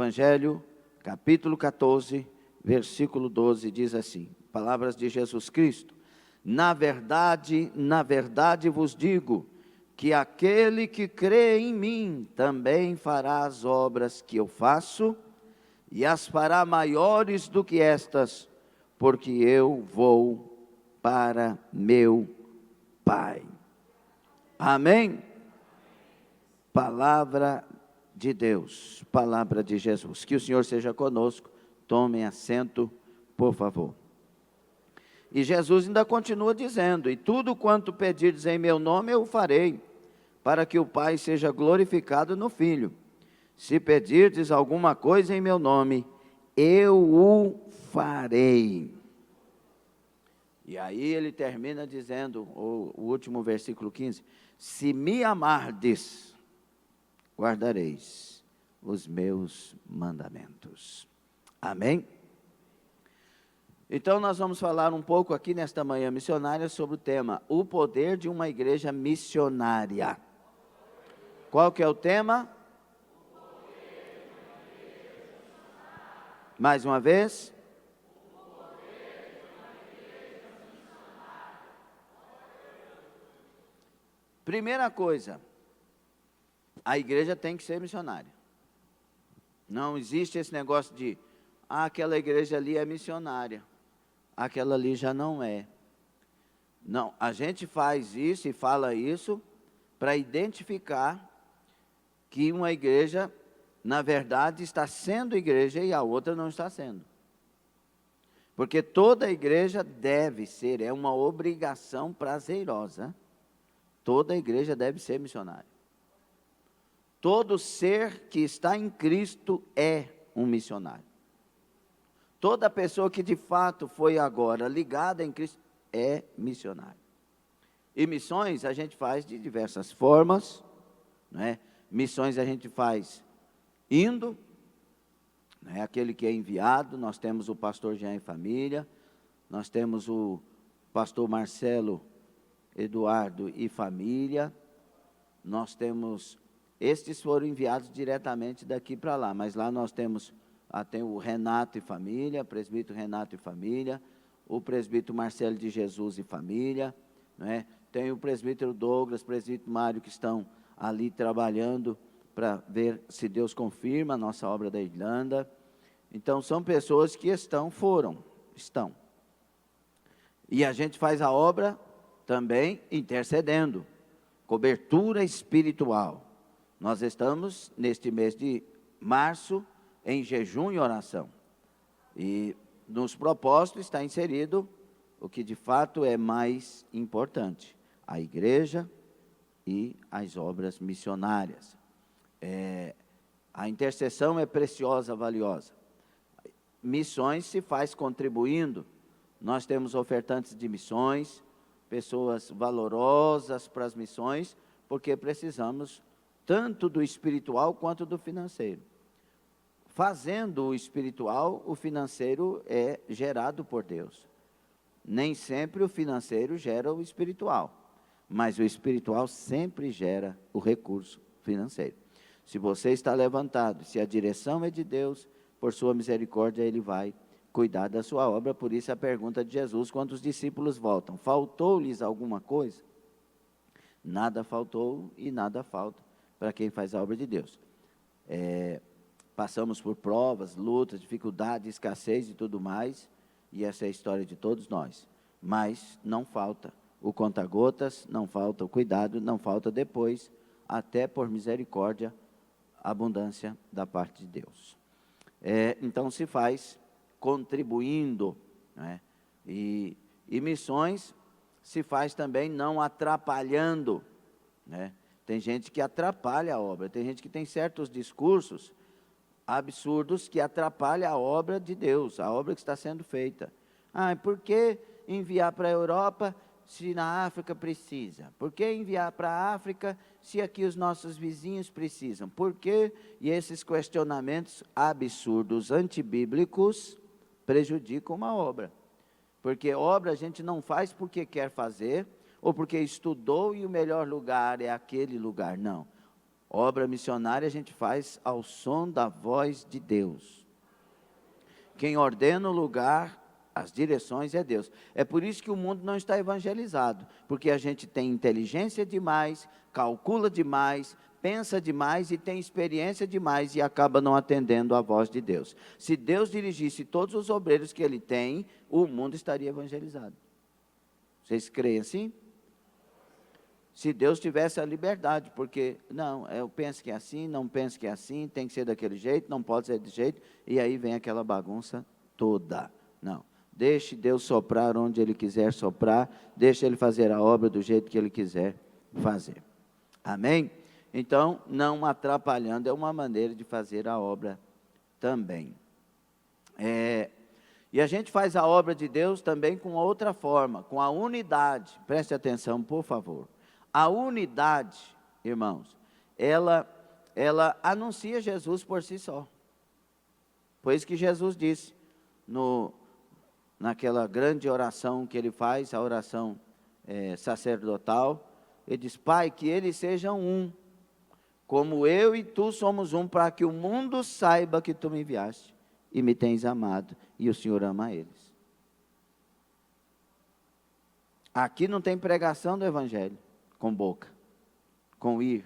Evangelho, capítulo 14, versículo 12, diz assim, palavras de Jesus Cristo: na verdade vos digo, que aquele que crê em mim, também fará as obras que eu faço, e as fará maiores do que estas, porque eu vou para meu Pai. Amém? Palavra de Deus, palavra de Jesus. Que o Senhor seja conosco. Tomem assento, por favor. E Jesus ainda continua dizendo: e tudo quanto pedirdes em meu nome eu o farei, para que o Pai seja glorificado no Filho. Se pedirdes alguma coisa em meu nome, eu o farei. E aí ele termina dizendo, o último versículo 15: se me amardes, guardareis os meus mandamentos. Amém? Então nós vamos falar um pouco aqui nesta manhã missionária sobre o tema, o poder de uma igreja missionária. Qual que é o tema? Mais uma vez. Primeira coisa, a igreja tem que ser missionária. Não existe esse negócio de, aquela igreja ali é missionária, aquela ali já não é. Não, a gente faz isso e fala isso para identificar que uma igreja, na verdade, está sendo igreja e a outra não está sendo. Porque toda igreja deve ser, é uma obrigação prazerosa, toda igreja deve ser missionária. Todo ser que está em Cristo é um missionário. Toda pessoa que de fato foi agora ligada em Cristo é missionário. E missões a gente faz de diversas formas, né? Missões a gente faz indo, né? Aquele que é enviado. Nós temos o pastor Jean e família, nós temos o pastor Marcelo Eduardo e família, nós temos, estes foram enviados diretamente daqui para lá, mas lá nós temos, tem o Renato e família, presbítero Renato e família, o presbítero Marcelo de Jesus e família, né? Tem o presbítero Douglas, presbítero Mário, que estão ali trabalhando para ver se Deus confirma a nossa obra da Irlanda. Então são pessoas que estão. E a gente faz a obra também intercedendo, cobertura espiritual. Nós estamos neste mês de março em jejum e oração. E nos propósitos está inserido o que de fato é mais importante: a igreja e as obras missionárias. A intercessão é preciosa, valiosa. Missões se faz contribuindo. Nós temos ofertantes de missões, pessoas valorosas para as missões, porque precisamos tanto do espiritual quanto do financeiro. Fazendo o espiritual, o financeiro é gerado por Deus. Nem sempre o financeiro gera o espiritual, mas o espiritual sempre gera o recurso financeiro. Se você está levantado, se a direção é de Deus, por sua misericórdia Ele vai cuidar da sua obra. Por isso a pergunta de Jesus, quando os discípulos voltam: faltou-lhes alguma coisa? Nada faltou e nada falta para quem faz a obra de Deus. Passamos por provas, lutas, dificuldades, escassez e tudo mais, e essa é a história de todos nós. Mas não falta o conta-gotas, não falta o cuidado, não falta depois, até por misericórdia, abundância da parte de Deus. Então se faz contribuindo, né? E missões se faz também não atrapalhando, né? Tem gente que atrapalha a obra, tem gente que tem certos discursos absurdos que atrapalham a obra de Deus, a obra que está sendo feita. Por que enviar para a Europa se na África precisa? Por que enviar para a África se aqui os nossos vizinhos precisam? Por quê? E esses questionamentos absurdos, antibíblicos, prejudicam uma obra. Porque obra a gente não faz porque quer fazer, ou porque estudou e o melhor lugar é aquele lugar, não. Obra missionária a gente faz ao som da voz de Deus. Quem ordena o lugar, as direções é Deus. É por isso que o mundo não está evangelizado, porque a gente tem inteligência demais, calcula demais, pensa demais e tem experiência demais e acaba não atendendo à voz de Deus. Se Deus dirigisse todos os obreiros que Ele tem, o mundo estaria evangelizado. Vocês creem assim? Se Deus tivesse a liberdade, porque, não, eu penso que é assim, não penso que é assim, tem que ser daquele jeito, não pode ser desse jeito, e aí vem aquela bagunça toda. Não, deixe Deus soprar onde Ele quiser soprar, deixe Ele fazer a obra do jeito que Ele quiser fazer. Amém? Então, não atrapalhando é uma maneira de fazer a obra também. E a gente faz a obra de Deus também com outra forma, com a unidade. Preste atenção, por favor. A unidade, irmãos, ela anuncia Jesus por si só. Foi isso que Jesus disse naquela grande oração que Ele faz, a oração sacerdotal. Ele diz: Pai, que eles sejam um, como eu e tu somos um, para que o mundo saiba que tu me enviaste e me tens amado, e o Senhor ama eles. Aqui não tem pregação do Evangelho com boca, com ir.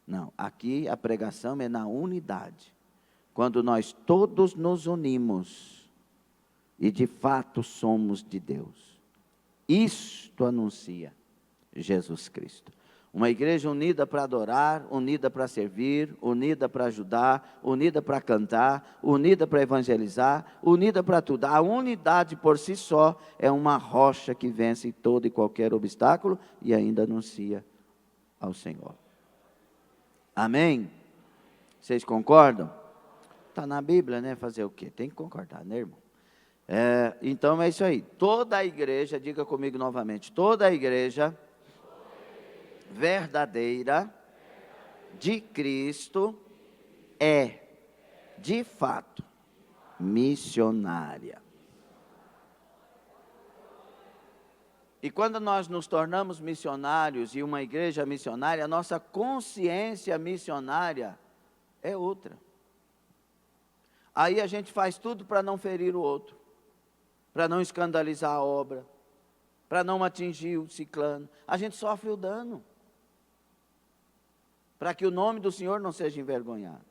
Não, aqui a pregação é na unidade. Quando nós todos nos unimos e de fato somos de Deus. Isto anuncia Jesus Cristo. Uma igreja unida para adorar, unida para servir, unida para ajudar, unida para cantar, unida para evangelizar, unida para tudo. A unidade por si só é uma rocha que vence todo e qualquer obstáculo e ainda anuncia ao Senhor. Amém? Vocês concordam? Está na Bíblia, né? Fazer o quê? Tem que concordar, né, irmão? Então é isso aí. Toda a igreja, diga comigo novamente, toda a igreja verdadeira de Cristo é, de fato, missionária. E quando nós nos tornamos missionários e uma igreja missionária, a nossa consciência missionária é outra. Aí a gente faz tudo para não ferir o outro, para não escandalizar a obra, para não atingir o ciclano. A gente sofre o dano, para que o nome do Senhor não seja envergonhado.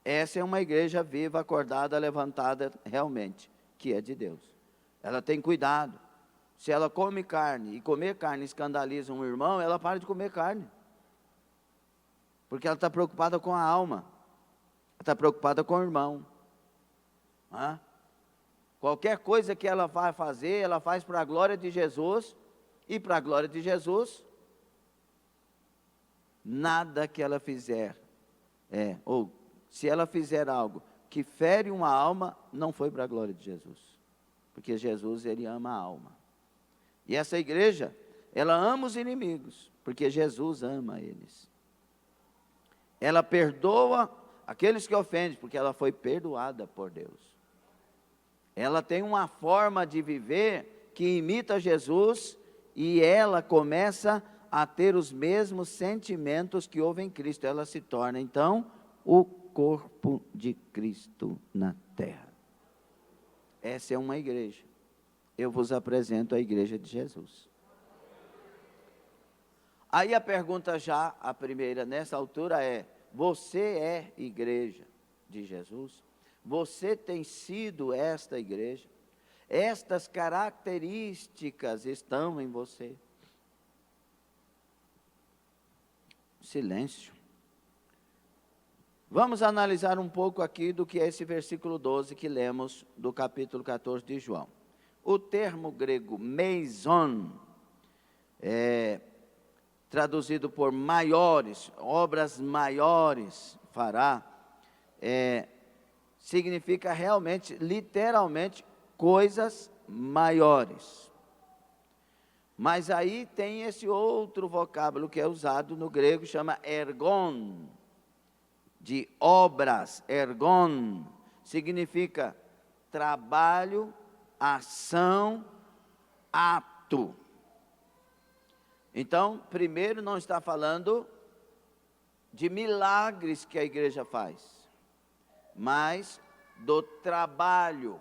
Essa é uma igreja viva, acordada, levantada realmente, que é de Deus. Ela tem cuidado. Se ela come carne, e comer carne escandaliza um irmão, ela para de comer carne. Porque ela está preocupada com a alma. Está preocupada com o irmão. Qualquer coisa que ela vai fazer, ela faz para a glória de Jesus. E para a glória de Jesus, nada que ela fizer, ou se ela fizer algo que fere uma alma, não foi para a glória de Jesus. Porque Jesus, Ele ama a alma. E essa igreja, ela ama os inimigos, porque Jesus ama eles. Ela perdoa aqueles que ofendem, porque ela foi perdoada por Deus. Ela tem uma forma de viver que imita Jesus, e ela começa a ter os mesmos sentimentos que houve em Cristo. Ela se torna, então, o corpo de Cristo na terra. Essa é uma igreja. Eu vos apresento a igreja de Jesus. Aí a pergunta já, a primeira nessa altura é: você é igreja de Jesus? Você tem sido esta igreja? Estas características estão em você? Silêncio. Vamos analisar um pouco aqui do que é esse versículo 12 que lemos do capítulo 14 de João. O termo grego meison, traduzido por maiores, obras maiores fará, significa realmente, literalmente, coisas maiores. Mas aí tem esse outro vocábulo que é usado no grego, chama ergon, de obras. Ergon significa trabalho, ação, ato. Então, primeiro não está falando de milagres que a igreja faz, mas do trabalho.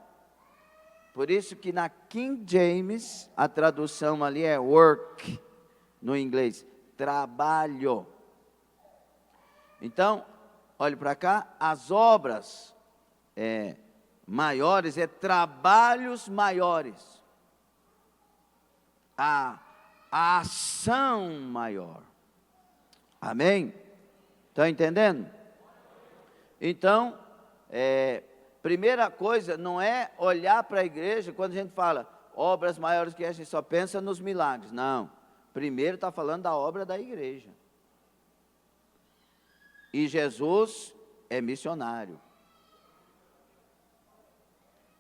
Por isso que na King James, a tradução ali é work, no inglês, trabalho. Então, olhe para cá, as obras maiores trabalhos maiores. A ação maior. Amém? Estão entendendo? Então, primeira coisa, não é olhar para a igreja, quando a gente fala obras maiores que a gente só pensa nos milagres. Não, primeiro está falando da obra da igreja. E Jesus é missionário.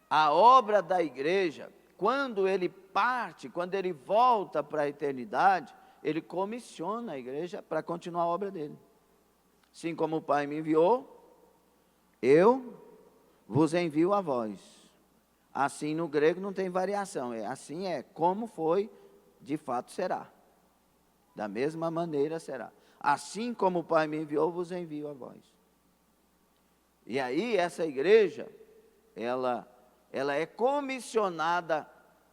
A obra da igreja, quando ele parte, quando ele volta para a eternidade, ele comissiona a igreja para continuar a obra dele. Assim como o Pai me enviou, eu vos envio a vós. Assim no grego não tem variação, assim como foi, de fato será. Da mesma maneira será. Assim como o Pai me enviou, vos envio a vós. E aí essa igreja, ela é comissionada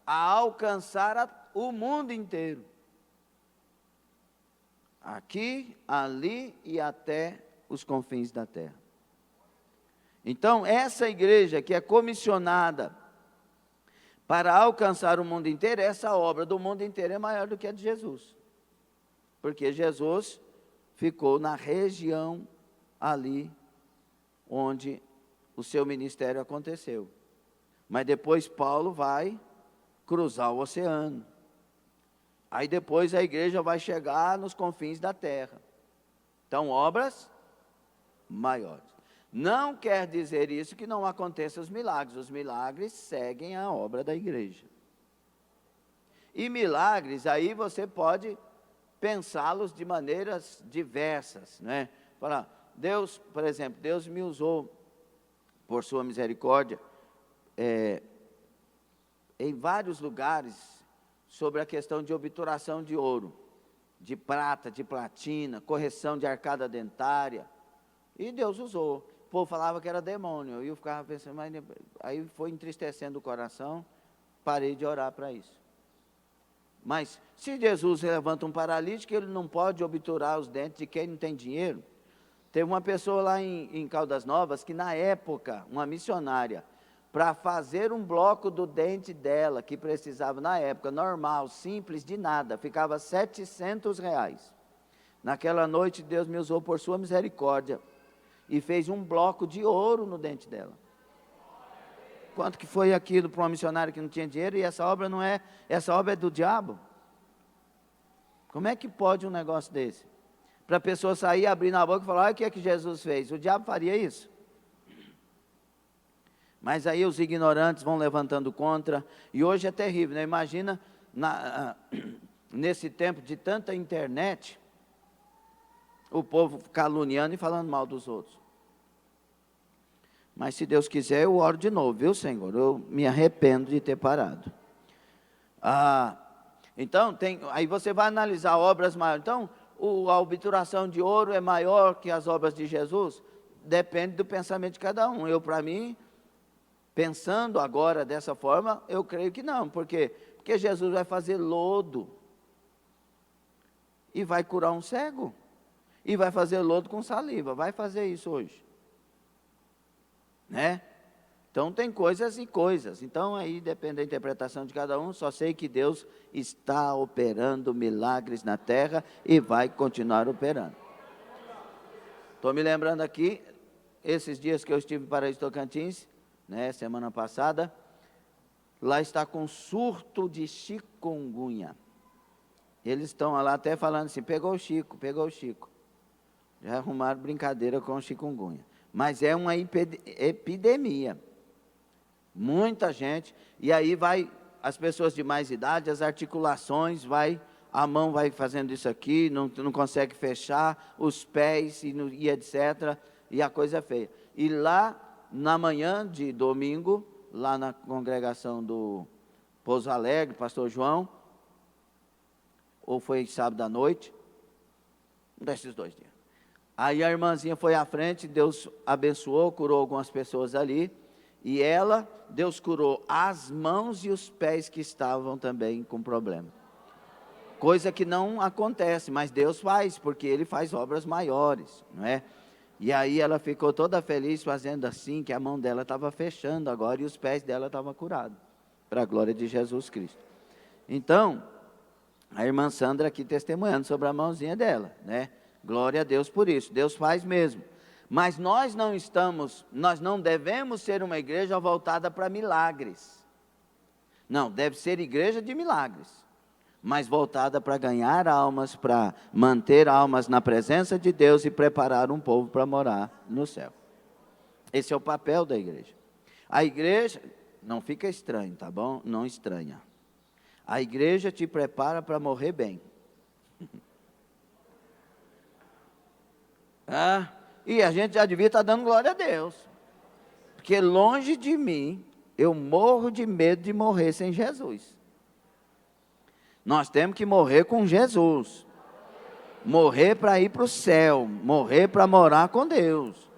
a alcançar o mundo inteiro. Aqui, ali e até os confins da terra. Então, essa igreja que é comissionada para alcançar o mundo inteiro, essa obra do mundo inteiro é maior do que a de Jesus. Porque Jesus ficou na região ali onde o seu ministério aconteceu. Mas depois Paulo vai cruzar o oceano. Aí depois a igreja vai chegar nos confins da terra. Então, obras maiores. Não quer dizer isso que não aconteçam os milagres. Os milagres seguem a obra da igreja. E milagres, aí você pode pensá-los de maneiras diversas, né? Falar, Deus, por exemplo, Deus me usou por sua misericórdia em vários lugares sobre a questão de obturação de ouro, de prata, de platina, correção de arcada dentária. E Deus usou. O povo falava que era demônio. E eu ficava pensando, mas aí foi entristecendo o coração, parei de orar para isso. Mas se Jesus levanta um paralítico, ele não pode obturar os dentes de quem não tem dinheiro. Teve uma pessoa lá em Caldas Novas que na época, uma missionária, para fazer um bloco do dente dela, que precisava na época, normal, simples, de nada, ficava R$700. Naquela noite Deus me usou por sua misericórdia e fez um bloco de ouro no dente dela. Quanto que foi aquilo para uma missionária que não tinha dinheiro? E essa obra não é, essa obra é do diabo? Como é que pode um negócio desse? Para a pessoa sair, abrir na boca e falar, olha o que é que Jesus fez. O diabo faria isso? Mas aí os ignorantes vão levantando contra, e hoje é terrível, né? Imagina, nesse tempo de tanta internet, o povo caluniando e falando mal dos outros. Mas se Deus quiser, eu oro de novo, viu, Senhor? Eu me arrependo de ter parado. Então, aí você vai analisar obras maiores. Então, a obturação de ouro é maior que as obras de Jesus? Depende do pensamento de cada um. Para mim, pensando agora dessa forma, eu creio que não. Por quê? Porque Jesus vai fazer lodo e vai curar um cego. E vai fazer lodo com saliva. Vai fazer isso hoje. Né? Então tem coisas e coisas. Então aí depende da interpretação de cada um. Só sei que Deus está operando milagres na terra e vai continuar operando. Estou me lembrando aqui, esses dias que eu estive em Paraíso Tocantins, né, semana passada, lá está com surto de chikungunya. Eles estão lá até falando assim, pegou o Chico. Já arrumaram brincadeira com o chikungunya. Mas é uma epidemia. Muita gente, e aí vai as pessoas de mais idade, as articulações, a mão vai fazendo isso aqui, não consegue fechar, os pés e etc. E a coisa é feia. E lá, na manhã de domingo, lá na congregação do Pouso Alegre, pastor João, ou foi sábado à noite, um desses 2 dias. Aí a irmãzinha foi à frente, Deus abençoou, curou algumas pessoas ali. E Deus curou as mãos e os pés que estavam também com problema. Coisa que não acontece, mas Deus faz, porque Ele faz obras maiores, não é? E aí ela ficou toda feliz fazendo assim, que a mão dela estava fechando agora e os pés dela estavam curados, para a glória de Jesus Cristo. Então, a irmã Sandra aqui testemunhando sobre a mãozinha dela, né? Glória a Deus por isso, Deus faz mesmo. Mas nós não devemos ser uma igreja voltada para milagres. Não, deve ser igreja de milagres, mas voltada para ganhar almas, para manter almas na presença de Deus e preparar um povo para morar no céu. Esse é o papel da igreja. A igreja, não fica estranho, tá bom? Não estranha. A igreja te prepara para morrer bem. E a gente já devia estar dando glória a Deus. Porque longe de mim, eu morro de medo de morrer sem Jesus. Nós temos que morrer com Jesus. Morrer para ir para o céu. Morrer para morar com Deus.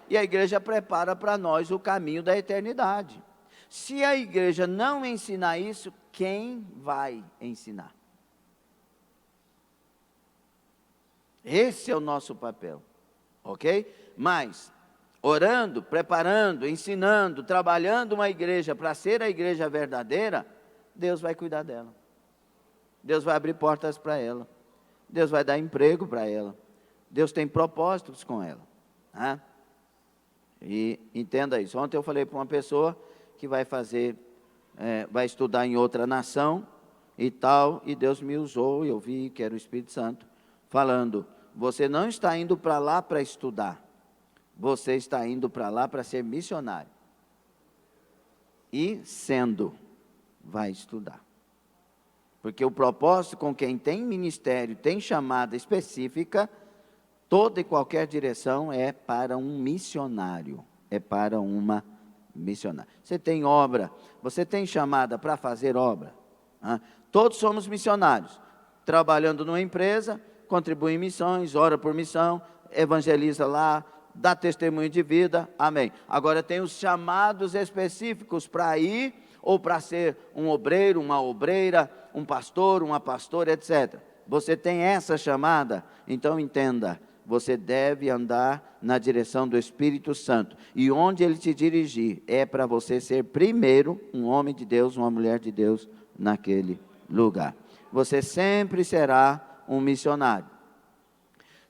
E a igreja prepara para nós o caminho da eternidade. Se a igreja não ensinar isso, quem vai ensinar? Esse é o nosso papel. Ok? Mas, orando, preparando, ensinando, trabalhando uma igreja para ser a igreja verdadeira, Deus vai cuidar dela. Deus vai abrir portas para ela. Deus vai dar emprego para ela. Deus tem propósitos com ela. E entenda isso. Ontem eu falei para uma pessoa que vai estudar em outra nação e tal, e Deus me usou, e eu vi que era o Espírito Santo, falando: você não está indo para lá para estudar, você está indo para lá para ser missionário. E vai estudar. Porque o propósito com quem tem ministério, tem chamada específica, toda e qualquer direção é para um missionário, é para uma missionária. Você tem obra, você tem chamada para fazer obra. Todos somos missionários, trabalhando numa empresa, contribui em missões, ora por missão, evangeliza lá, dá testemunho de vida, amém. Agora tem os chamados específicos para ir, ou para ser um obreiro, uma obreira, um pastor, uma pastora, etc. Você tem essa chamada, então entenda, você deve andar na direção do Espírito Santo, e onde Ele te dirigir, é para você ser primeiro um homem de Deus, uma mulher de Deus, naquele lugar. Você sempre será um missionário.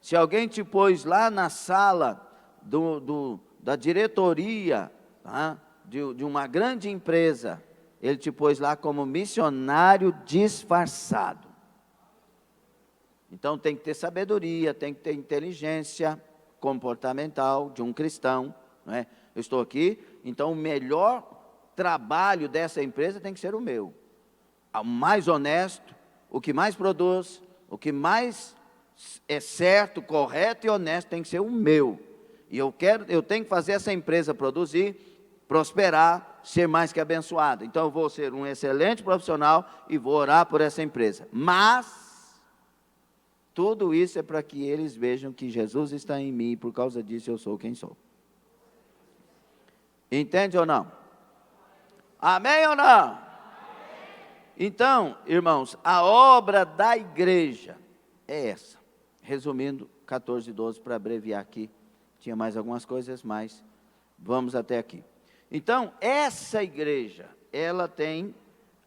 Se alguém te pôs lá na sala da diretoria, de uma grande empresa, ele te pôs lá como missionário disfarçado. Então tem que ter sabedoria, tem que ter inteligência comportamental de um cristão, não é? Eu estou aqui, então o melhor trabalho dessa empresa tem que ser o meu. O mais honesto, o que mais produz, o que mais é certo, correto e honesto tem que ser o meu. E eu tenho que fazer essa empresa produzir, prosperar, ser mais que abençoada. Então eu vou ser um excelente profissional e vou orar por essa empresa. Mas tudo isso é para que eles vejam que Jesus está em mim e por causa disso eu sou quem sou. Entende ou não? Amém ou não? Então, irmãos, a obra da igreja é essa. Resumindo, 14 e 12, para abreviar aqui. Tinha mais algumas coisas, mas vamos até aqui. Então, essa igreja, ela tem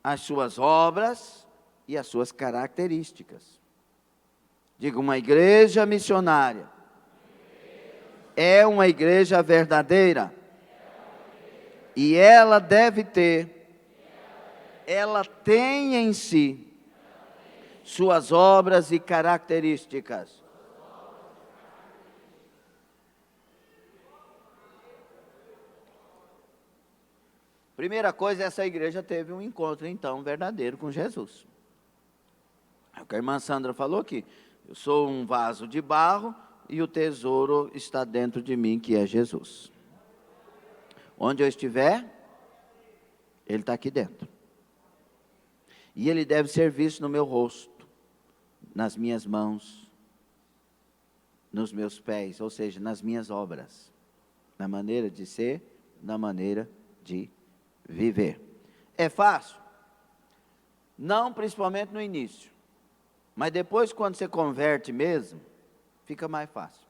as suas obras e as suas características. Diga, uma igreja missionária é uma igreja verdadeira. E ela deve ter, ela tem em si suas obras e características. Primeira coisa, essa igreja teve um encontro, então, verdadeiro com Jesus. É o que a irmã Sandra falou aqui. Eu sou um vaso de barro e o tesouro está dentro de mim, que é Jesus. Onde eu estiver, Ele está aqui dentro. E Ele deve ser visto no meu rosto, nas minhas mãos, nos meus pés, ou seja, nas minhas obras, na maneira de ser, na maneira de viver. É fácil? Não, principalmente no início. Mas depois, quando você converte mesmo, fica mais fácil.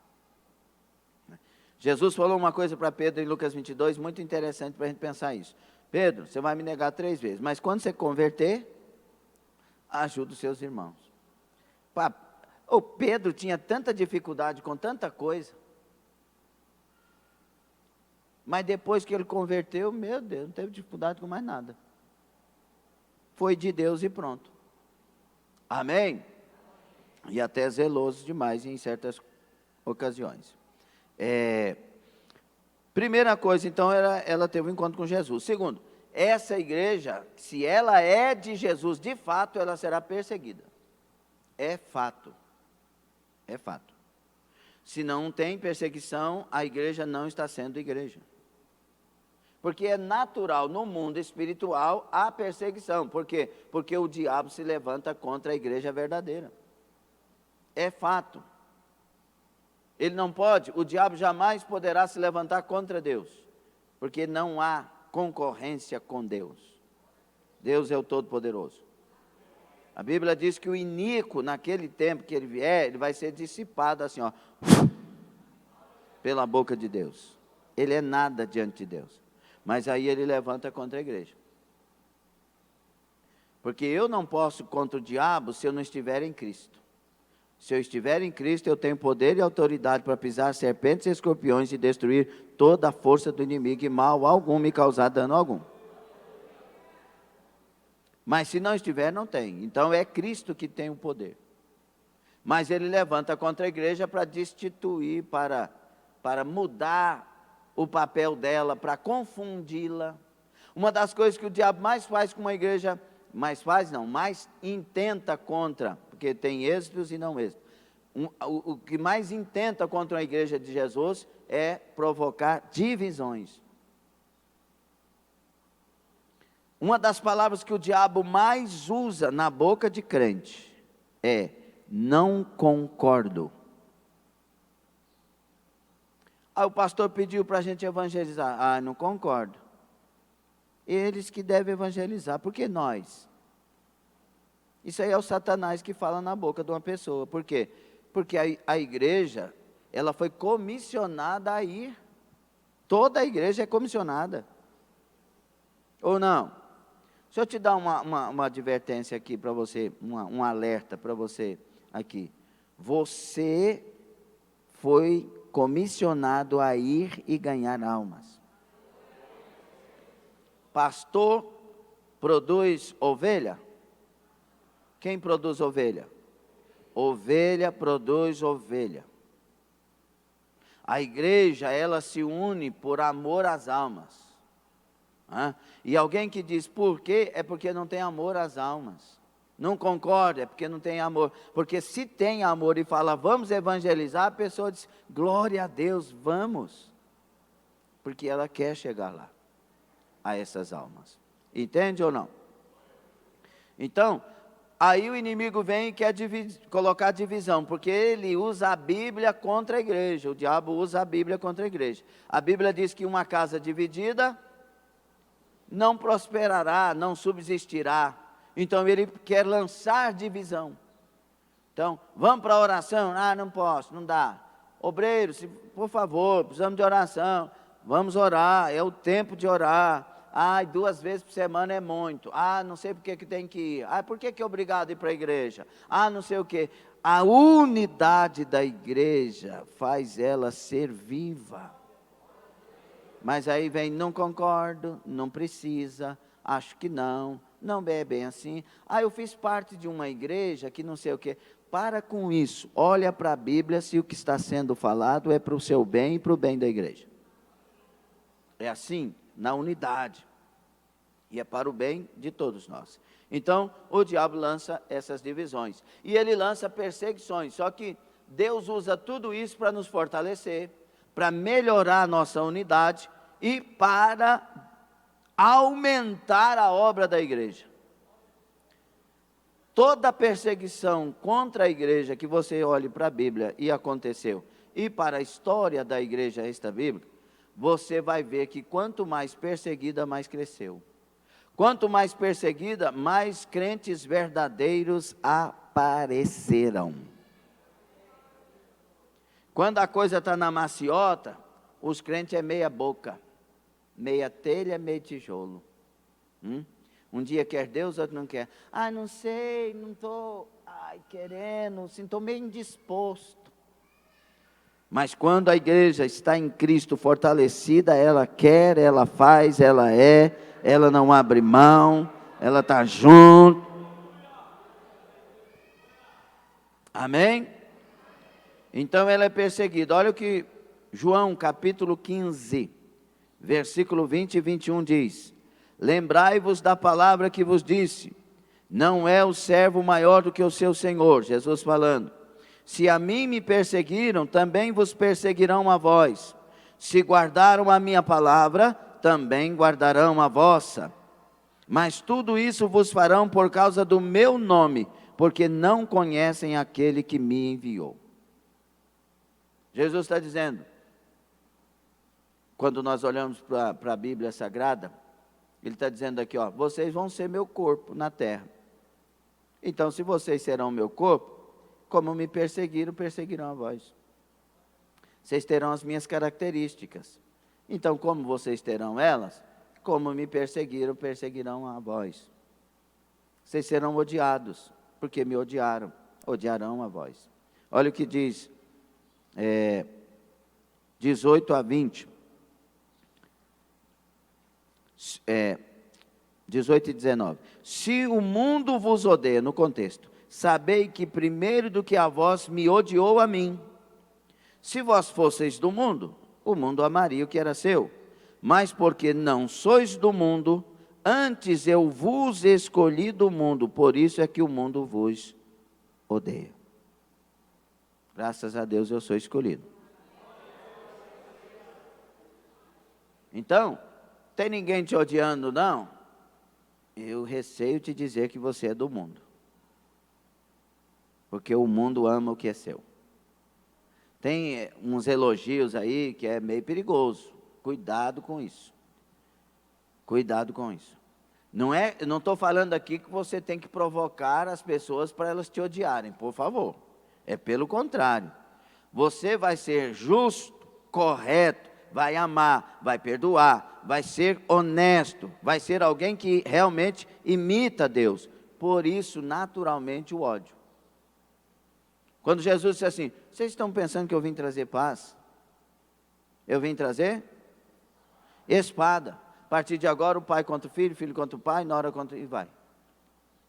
Jesus falou uma coisa para Pedro em Lucas 22, muito interessante para a gente pensar isso. Pedro, você vai me negar 3 vezes, mas quando você converter, ajuda os seus irmãos. O Pedro tinha tanta dificuldade com tanta coisa, mas depois que ele converteu, meu Deus, não teve dificuldade com mais nada. Foi de Deus e pronto. Amém? E até zeloso demais em certas ocasiões. Primeira coisa, então, ela teve um encontro com Jesus. Segundo, essa igreja, se ela é de Jesus, de fato, ela será perseguida. É fato. É fato. Se não tem perseguição, a igreja não está sendo igreja. Porque é natural, no mundo espiritual, a perseguição. Por quê? Porque o diabo se levanta contra a igreja verdadeira. É fato. Ele não pode, o diabo jamais poderá se levantar contra Deus, porque não há concorrência com Deus. Deus é o Todo-Poderoso. A Bíblia diz que o iníquo, naquele tempo que ele vier, ele vai ser dissipado assim, ó, pela boca de Deus. Ele é nada diante de Deus. Mas aí ele levanta contra a igreja. Porque eu não posso contra o diabo se eu não estiver em Cristo. Se eu estiver em Cristo, eu tenho poder e autoridade para pisar serpentes e escorpiões e destruir toda a força do inimigo e mal algum me causar dano algum. Mas se não estiver, não tem. Então é Cristo que tem o poder. Mas ele levanta contra a igreja para destituir, para mudar o papel dela, para confundi-la. Uma das coisas que o diabo mais faz com uma igreja, mais intenta contra, porque tem êxitos e não êxitos. O que mais intenta contra a igreja de Jesus é provocar divisões. Uma das palavras que o diabo mais usa na boca de crente é não concordo. O pastor pediu para a gente evangelizar. Não concordo. Eles que devem evangelizar, por que nós? Isso aí é o Satanás que fala na boca de uma pessoa. Por quê? Porque a igreja, ela foi comissionada a ir. Toda a igreja é comissionada. Ou não? Deixa eu te dar uma advertência aqui para você, um alerta para você aqui. Você foi comissionado a ir e ganhar almas. Pastor produz ovelha? Quem produz ovelha? Ovelha produz ovelha. A igreja, ela se une por amor às almas. E alguém que diz por quê? É porque não tem amor às almas. Não concorda, é porque não tem amor. Porque se tem amor e fala, vamos evangelizar, a pessoa diz, glória a Deus, vamos. Porque ela quer chegar lá, a essas almas. Entende ou não? Então, aí o inimigo vem e quer colocar divisão, porque ele usa a Bíblia contra a igreja. O diabo usa a Bíblia contra a igreja. A Bíblia diz que uma casa dividida não prosperará, não subsistirá. Então ele quer lançar divisão. Então, vamos para a oração? Não posso, não dá. Obreiros, por favor, precisamos de oração. Vamos orar, é o tempo de orar. 2 vezes por semana é muito. Não sei por que tem que ir. Por que é obrigado a ir para a igreja? Não sei o que. A unidade da igreja faz ela ser viva. Mas aí vem, não concordo, não precisa, acho que não é bem assim. Eu fiz parte de uma igreja que não sei o que. Para com isso, olha para a Bíblia se o que está sendo falado é para o seu bem e para o bem da igreja. É assim, na unidade. E é para o bem de todos nós. Então, o diabo lança essas divisões. E ele lança perseguições. Só que Deus usa tudo isso para nos fortalecer, para melhorar a nossa unidade e para aumentar a obra da igreja. Toda perseguição contra a igreja que você olhe para a Bíblia e aconteceu, e para a história da igreja extra-bíblica, você vai ver que quanto mais perseguida, mais cresceu. Quanto mais perseguida, mais crentes verdadeiros apareceram. Quando a coisa está na maciota, os crentes é meia boca, meia telha, meio tijolo. Um dia quer Deus, outro não quer. Não sei, não estou querendo, estou meio indisposto. Mas quando a igreja está em Cristo fortalecida, ela quer, ela faz, ela não abre mão, ela está junto. Amém? Então ela é perseguida. Olha o que João capítulo 15, versículo 20 e 21 diz: lembrai-vos da palavra que vos disse, não é o servo maior do que o seu senhor. Jesus falando: se a mim me perseguiram, também vos perseguirão a vós. Se guardaram a minha palavra, também guardarão a vossa. Mas tudo isso vos farão por causa do meu nome, porque não conhecem aquele que me enviou. Jesus está dizendo, quando nós olhamos para a Bíblia Sagrada, Ele está dizendo aqui, vocês vão ser meu corpo na terra. Então, se vocês serão meu corpo, como me perseguiram, perseguirão a vós. Vocês terão as minhas características. Então, como vocês terão elas, como me perseguiram, perseguirão a vós. Vocês serão odiados, porque me odiaram, odiarão a vós. Olha o que diz, 18 a 20. 18 e 19. Se o mundo vos odeia, no contexto, sabei que primeiro do que a vós me odiou a mim. Se vós fosseis do mundo, o mundo amaria o que era seu. Mas porque não sois do mundo, antes eu vos escolhi do mundo, por isso é que o mundo vos odeia. Graças a Deus eu sou escolhido. Então, tem ninguém te odiando, não? Eu receio te dizer que você é do mundo. Porque o mundo ama o que é seu. Tem uns elogios aí que é meio perigoso. Cuidado com isso. Cuidado com isso. Não estou falando aqui que você tem que provocar as pessoas para elas te odiarem, por favor. É pelo contrário. Você vai ser justo, correto, vai amar, vai perdoar, vai ser honesto, vai ser alguém que realmente imita Deus. Por isso, naturalmente, o ódio. Quando Jesus disse assim, vocês estão pensando que eu vim trazer paz? Eu vim trazer espada. A partir de agora, o pai contra o filho, filho contra o pai, nora contra... e vai.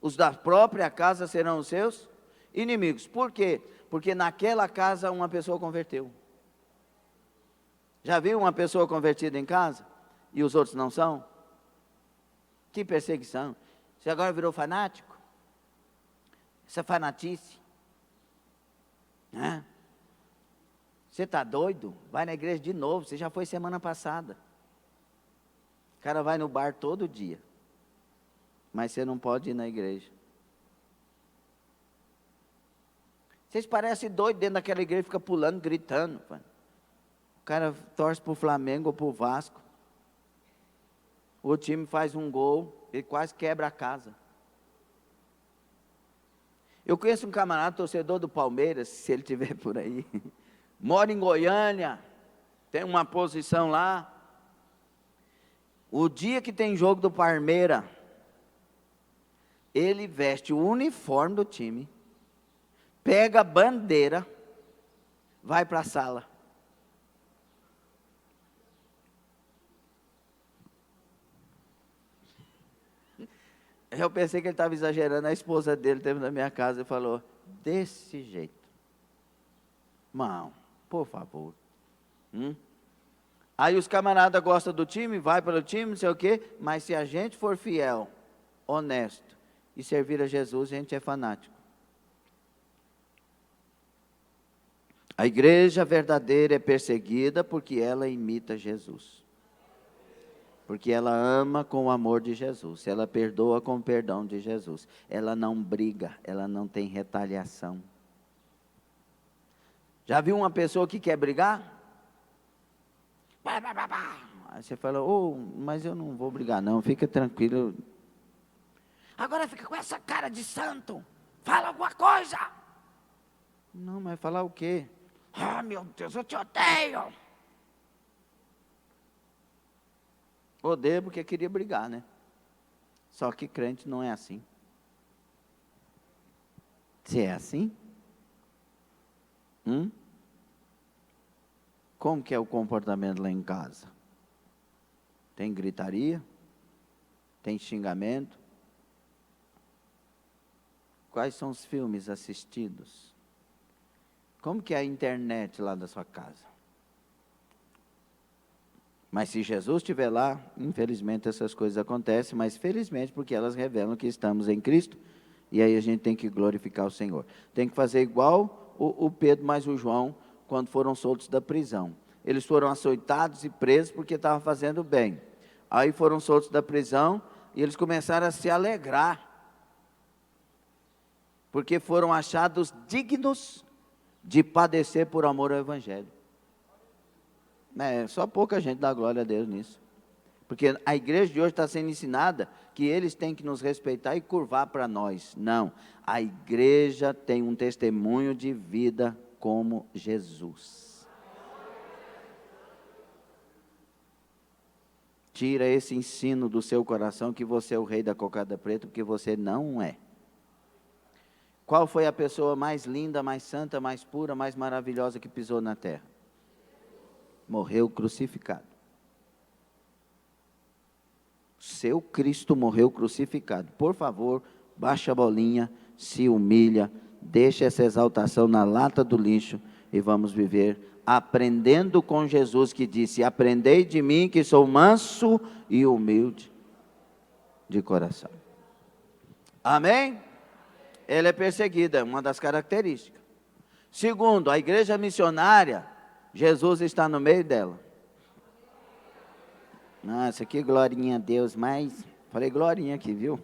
Os da própria casa serão os seus inimigos. Por quê? Porque naquela casa uma pessoa converteu. Já viu uma pessoa convertida em casa? E os outros não são? Que perseguição. Você agora virou fanático? Essa fanatice. Você está doido? Vai na igreja de novo, você já foi semana passada. O cara vai no bar todo dia. Mas você não pode ir na igreja. Vocês parecem doidos dentro daquela igreja, fica pulando, gritando. O cara torce para o Flamengo ou para o Vasco. O time faz um gol, ele quase quebra a casa. Eu conheço um camarada, torcedor do Palmeiras, se ele estiver por aí. Mora em Goiânia, tem uma posição lá. O dia que tem jogo do Palmeiras, ele veste o uniforme do time, pega a bandeira, vai para a sala. Eu pensei que ele estava exagerando. A esposa dele esteve na minha casa e falou, desse jeito. Irmão, por favor. Aí os camaradas gostam do time, vai pelo time, não sei o quê. Mas se a gente for fiel, honesto e servir a Jesus, a gente é fanático. A igreja verdadeira é perseguida porque ela imita Jesus. Porque ela ama com o amor de Jesus, ela perdoa com o perdão de Jesus, ela não briga, ela não tem retaliação. Já viu uma pessoa que quer brigar? Aí você fala, mas eu não vou brigar não, fica tranquilo. Agora fica com essa cara de santo, fala alguma coisa. Não, mas falar o quê? Ah, meu Deus, eu te odeio. Odeio porque queria brigar, né? Só que crente não é assim. Se é assim? Como que é o comportamento lá em casa? Tem gritaria? Tem xingamento? Quais são os filmes assistidos? Como que é a internet lá da sua casa? Mas se Jesus estiver lá, infelizmente essas coisas acontecem, mas felizmente porque elas revelam que estamos em Cristo, e aí a gente tem que glorificar o Senhor. Tem que fazer igual o Pedro mais o João, quando foram soltos da prisão. Eles foram açoitados e presos porque estavam fazendo bem. Aí foram soltos da prisão e eles começaram a se alegrar, porque foram achados dignos de padecer por amor ao Evangelho. Só pouca gente dá glória a Deus nisso. Porque a igreja de hoje está sendo ensinada que eles têm que nos respeitar e curvar para nós. Não, a igreja tem um testemunho de vida como Jesus. Tira esse ensino do seu coração que você é o rei da cocada preta, porque você não é. Qual foi a pessoa mais linda, mais santa, mais pura, mais maravilhosa que pisou na terra? Morreu crucificado. Seu Cristo morreu crucificado. Por favor, baixa a bolinha, se humilha, deixa essa exaltação na lata do lixo e vamos viver aprendendo com Jesus, que disse: aprendei de mim que sou manso e humilde de coração. Amém? Ela é perseguida, é uma das características. Segundo, a igreja missionária, Jesus está no meio dela. Nossa, que glorinha a Deus, mas... Falei glorinha aqui, viu?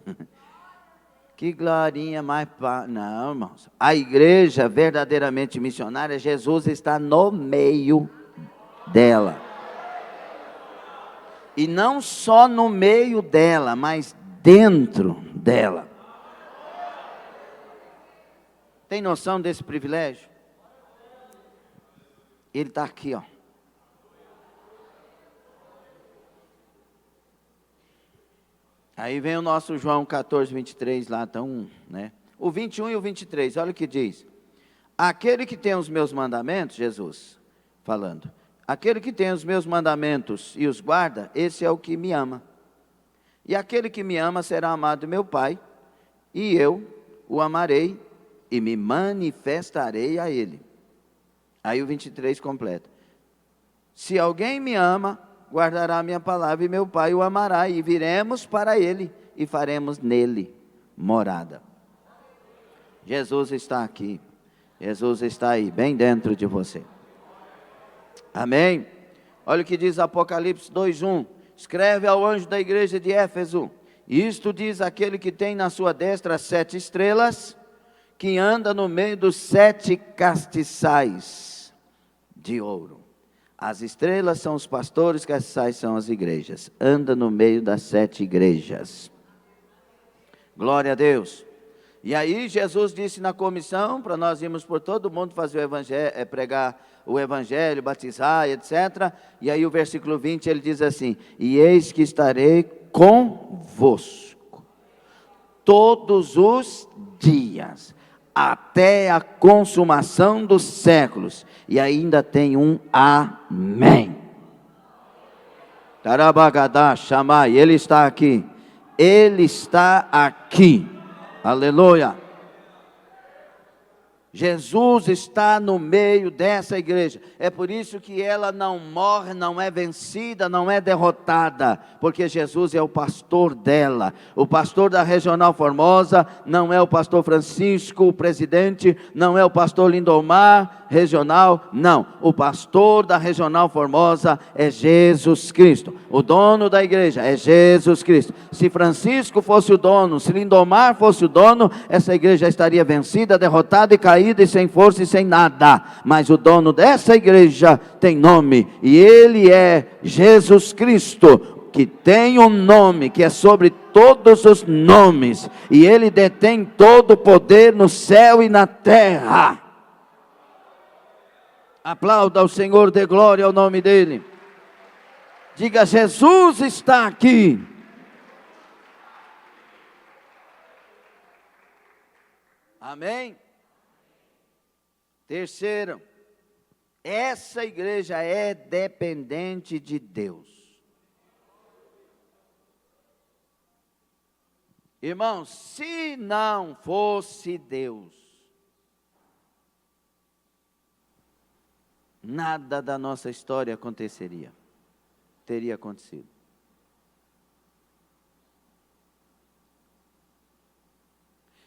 Que glorinha mais... Não, irmãos. A igreja verdadeiramente missionária, Jesus está no meio dela. E não só no meio dela, mas dentro dela. Tem noção desse privilégio? Ele está aqui, ó. Aí vem o nosso João 14, 23 lá, então, né? O 21 e o 23, olha o que diz. Aquele que tem os meus mandamentos, Jesus falando, aquele que tem os meus mandamentos e os guarda, esse é o que me ama. E aquele que me ama será amado do meu Pai, e eu o amarei e me manifestarei a ele. Aí o 23 completa. Se alguém me ama, guardará a minha palavra e meu Pai o amará, e viremos para ele e faremos nele morada. Jesus está aqui. Jesus está aí, bem dentro de você. Amém? Olha o que diz Apocalipse 2:1. Escreve ao anjo da igreja de Éfeso: isto diz aquele que tem na sua destra 7 estrelas, que anda no meio dos 7 castiçais de ouro. As estrelas são os pastores, castiçais são as igrejas. Anda no meio das 7 igrejas. Glória a Deus. E aí Jesus disse na comissão, para nós irmos por todo mundo fazer o evangelho, pregar o evangelho, batizar, etc. E aí o versículo 20 ele diz assim: e eis que estarei convosco todos os dias, até a consumação dos séculos. E ainda tem um amém. Tarabagadá, chamai, ele está aqui. Ele está aqui. Aleluia. Jesus está no meio dessa igreja. É por isso que ela não morre, não é vencida, não é derrotada, porque Jesus é o pastor dela. O pastor da Regional Formosa não é o pastor Francisco, o presidente, não é o pastor Lindomar, regional? Não. O pastor da regional Formosa é Jesus Cristo. O dono da igreja é Jesus Cristo. Se Francisco fosse o dono, se Lindomar fosse o dono, essa igreja estaria vencida, derrotada e caída e sem força e sem nada. Mas o dono dessa igreja tem nome e ele é Jesus Cristo, que tem um nome que é sobre todos os nomes, e ele detém todo o poder no céu e na terra. Aplauda ao Senhor, dê glória ao nome dele. Diga: Jesus está aqui. Amém? Terceiro, essa igreja é dependente de Deus. Irmãos, se não fosse Deus, nada da nossa história aconteceria, teria acontecido.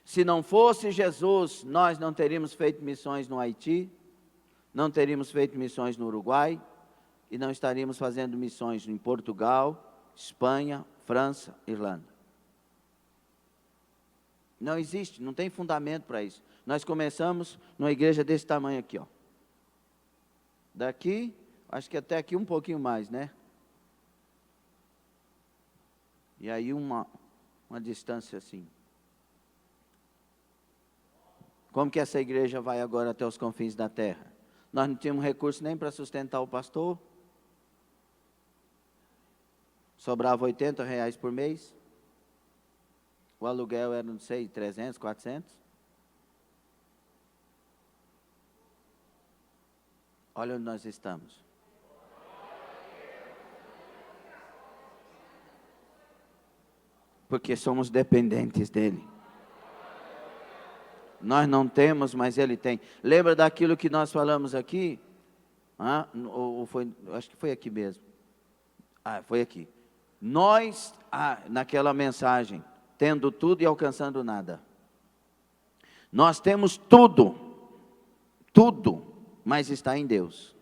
Se não fosse Jesus, nós não teríamos feito missões no Haiti, não teríamos feito missões no Uruguai, e não estaríamos fazendo missões em Portugal, Espanha, França, Irlanda. Não existe, não tem fundamento para isso. Nós começamos numa igreja desse tamanho aqui, ó. Daqui, acho que até aqui um pouquinho mais, né? E aí uma distância assim. Como que essa igreja vai agora até os confins da terra? Nós não tínhamos recurso nem para sustentar o pastor. Sobrava R$80 por mês. O aluguel era, não sei, 300, 400. Olha onde nós estamos. Porque somos dependentes dele. Nós não temos, mas ele tem. Lembra daquilo que nós falamos aqui? Ou foi, acho que foi aqui mesmo. Foi aqui. Nós, naquela mensagem, tendo tudo e alcançando nada. Nós temos tudo, mas está em Deus.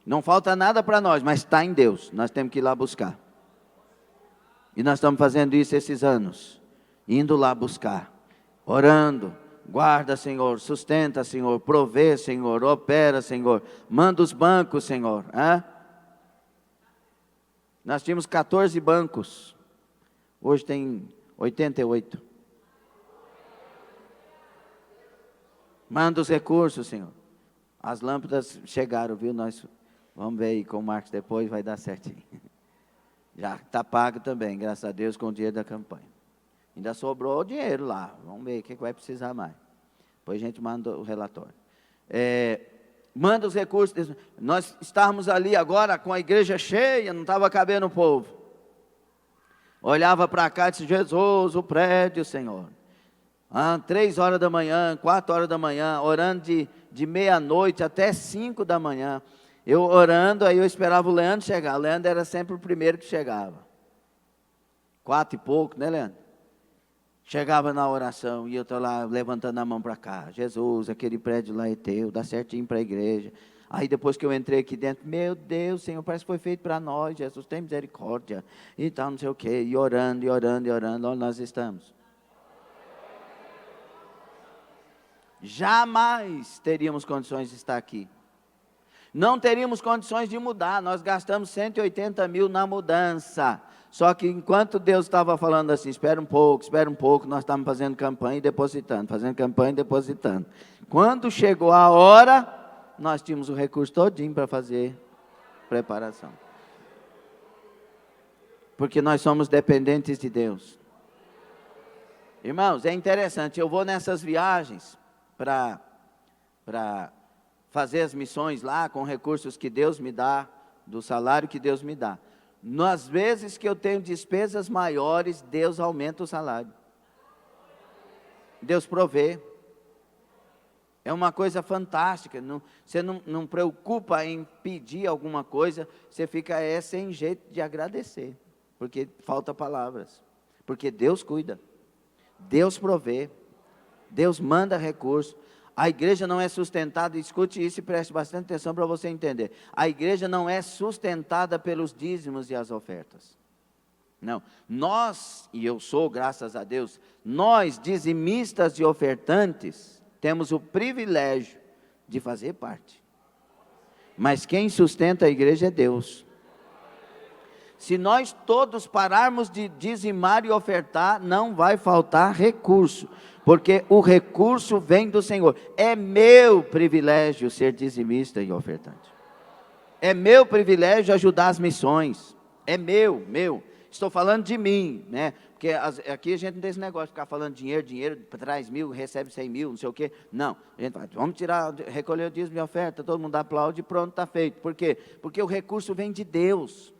Não falta nada para nós, mas está em Deus. Nós temos que ir lá buscar. E nós estamos fazendo isso esses anos, indo lá buscar, orando. Guarda, Senhor, sustenta, Senhor, provê, Senhor, opera, Senhor, manda os bancos, Senhor. Nós tínhamos 14 bancos. Hoje tem 88. Manda os recursos, Senhor. As lâmpadas chegaram, viu? Nós vamos ver aí com o Marcos depois, vai dar certinho. Já está pago também, graças a Deus, com o dinheiro da campanha. Ainda sobrou o dinheiro lá. Vamos ver o que vai precisar mais. Depois a gente manda o relatório. Manda os recursos. Nós estávamos ali agora com a igreja cheia, não estava cabendo o povo. Olhava para cá e disse: Jesus, o prédio, Senhor. 3 horas da manhã, 4 horas da manhã, orando de meia-noite até 5 da manhã. Eu orando, aí eu esperava o Leandro chegar. O Leandro era sempre o primeiro que chegava. 4 e pouco, né, Leandro? Chegava na oração e eu estou lá levantando a mão para cá. Jesus, aquele prédio lá é teu, dá certinho para a igreja. Aí depois que eu entrei aqui dentro, meu Deus, Senhor, parece que foi feito para nós, Jesus, tem misericórdia, e tal, não sei o quê, e orando, onde nós estamos. Jamais teríamos condições de estar aqui. Não teríamos condições de mudar, nós gastamos 180 mil na mudança. Só que enquanto Deus estava falando assim, espera um pouco, nós estávamos fazendo campanha e depositando. Quando chegou a hora, nós tínhamos o recurso todinho para fazer preparação. Porque nós somos dependentes de Deus. Irmãos, é interessante, eu vou nessas viagens para fazer as missões lá com recursos que Deus me dá, do salário que Deus me dá. Nas vezes que eu tenho despesas maiores, Deus aumenta o salário. Deus provê. É uma coisa fantástica. Você não preocupa em pedir alguma coisa, você fica sem jeito de agradecer, porque falta palavras. Porque Deus cuida, Deus provê, Deus manda recurso. A igreja não é sustentada, escute isso e preste bastante atenção para você entender. A igreja não é sustentada pelos dízimos e as ofertas. Não, nós, e eu sou, graças a Deus, nós dizimistas e ofertantes, temos o privilégio de fazer parte. Mas quem sustenta a igreja é Deus. Se nós todos pararmos de dizimar e ofertar, não vai faltar recurso, porque o recurso vem do Senhor. É meu privilégio ser dizimista e ofertante. É meu privilégio ajudar as missões. É meu. Estou falando de mim, né? Porque aqui a gente não tem esse negócio de ficar falando dinheiro, traz 1.000, recebe 100.000, não sei o quê. Não, a gente vai, vamos recolher o dízimo e oferta, todo mundo aplaude e pronto, está feito. Por quê? Porque o recurso vem de Deus.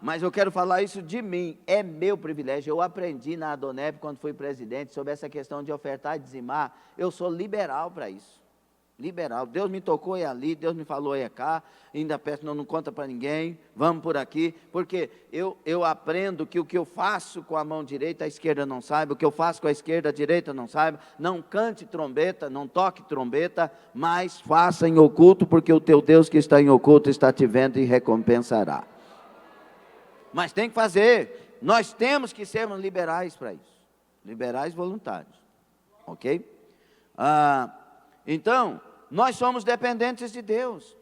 Mas eu quero falar isso de mim, é meu privilégio. Eu aprendi na Adonep, quando fui presidente, sobre essa questão de ofertar e dizimar. Eu sou liberal para isso. Liberal. Deus me tocou ali, Deus me falou cá, ainda peço, não conta para ninguém, vamos por aqui, porque eu aprendo que o que eu faço com a mão direita, a esquerda não saiba, o que eu faço com a esquerda, a direita não saiba. Não cante trombeta, não toque trombeta, mas faça em oculto, porque o teu Deus que está em oculto está te vendo e recompensará. Mas tem que fazer, nós temos que sermos liberais para isso, liberais voluntários, ok? Então, nós somos dependentes de Deus.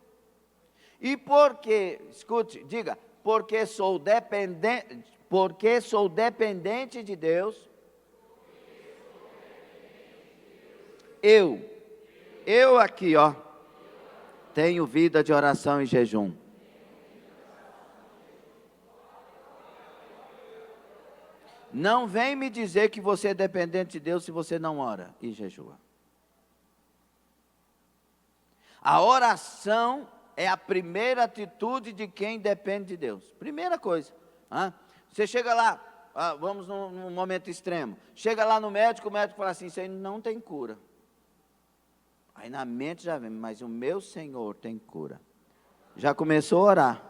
E porque, escute, diga, porque sou dependente de Deus, eu aqui, tenho vida de oração e jejum. Não vem me dizer que você é dependente de Deus se você não ora e jejua. A oração é a primeira atitude de quem depende de Deus. Primeira coisa. Você chega lá, vamos num momento extremo. Chega lá no médico, o médico fala assim, isso aí não tem cura. Aí na mente já vem, mas o meu Senhor tem cura. Já começou a orar.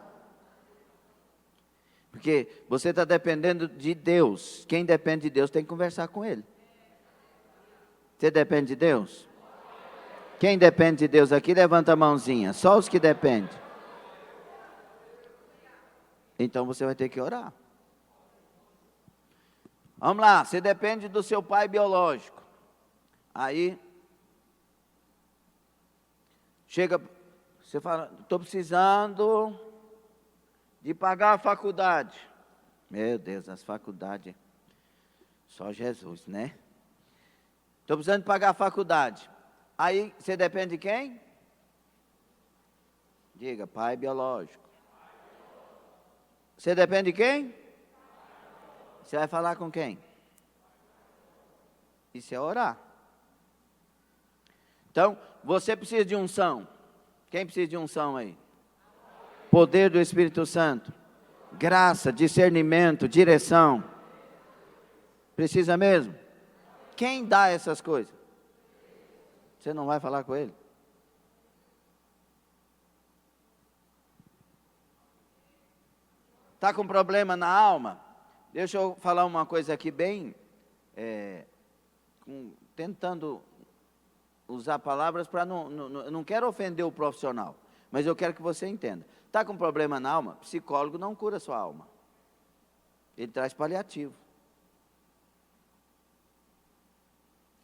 Porque você está dependendo de Deus. Quem depende de Deus tem que conversar com Ele. Você depende de Deus? Quem depende de Deus aqui, levanta a mãozinha. Só os que dependem. Então você vai ter que orar. Vamos lá, você depende do seu pai biológico. Aí, chega, você fala, estou precisando de pagar a faculdade. Meu Deus, as faculdades, só Jesus, né? Estou precisando de pagar a faculdade. Aí, você depende de quem? Diga, pai biológico. Você depende de quem? Você vai falar com quem? Isso é orar. Então, você precisa de unção. Quem precisa de unção aí? Poder do Espírito Santo. Graça, discernimento, direção. Precisa mesmo? Quem dá essas coisas? Você não vai falar com ele? Está com problema na alma? Deixa eu falar uma coisa aqui bem, tentando usar palavras para não quero ofender o profissional, mas eu quero que você entenda. Está com problema na alma? Psicólogo não cura sua alma. Ele traz paliativo.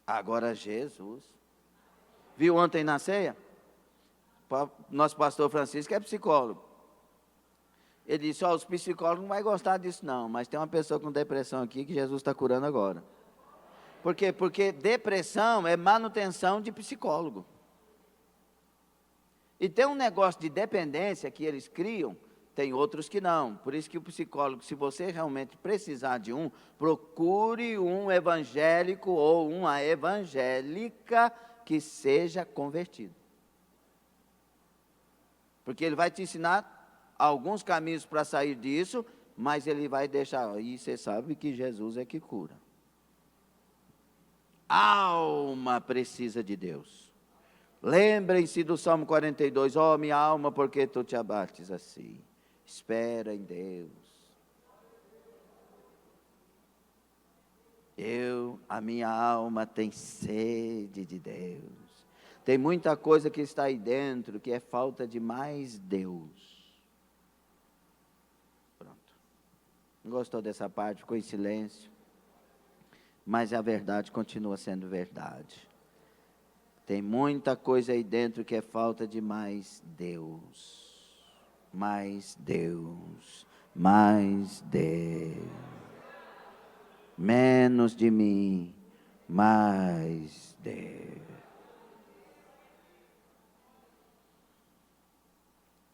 Agora Jesus... Viu ontem na ceia? Nosso pastor Francisco é psicólogo. Ele disse, os psicólogos não vão gostar disso não, mas tem uma pessoa com depressão aqui que Jesus está curando agora. Por quê? Porque depressão é manutenção de psicólogo. E tem um negócio de dependência que eles criam, tem outros que não. Por isso que o psicólogo, se você realmente precisar de procure um evangélico ou uma evangélica que seja convertido. Porque ele vai te ensinar alguns caminhos para sair disso, mas ele vai deixar, e você sabe que Jesus é que cura. Alma precisa de Deus. Lembrem-se do Salmo 42, minha alma, por que tu te abates assim? Espera em Deus. A minha alma tem sede de Deus. Tem muita coisa que está aí dentro que é falta de mais Deus. Pronto. Não gostou dessa parte? Ficou em silêncio. Mas a verdade continua sendo verdade. Tem muita coisa aí dentro que é falta de mais Deus. Mais Deus. Mais Deus. Menos de mim. Mais Deus.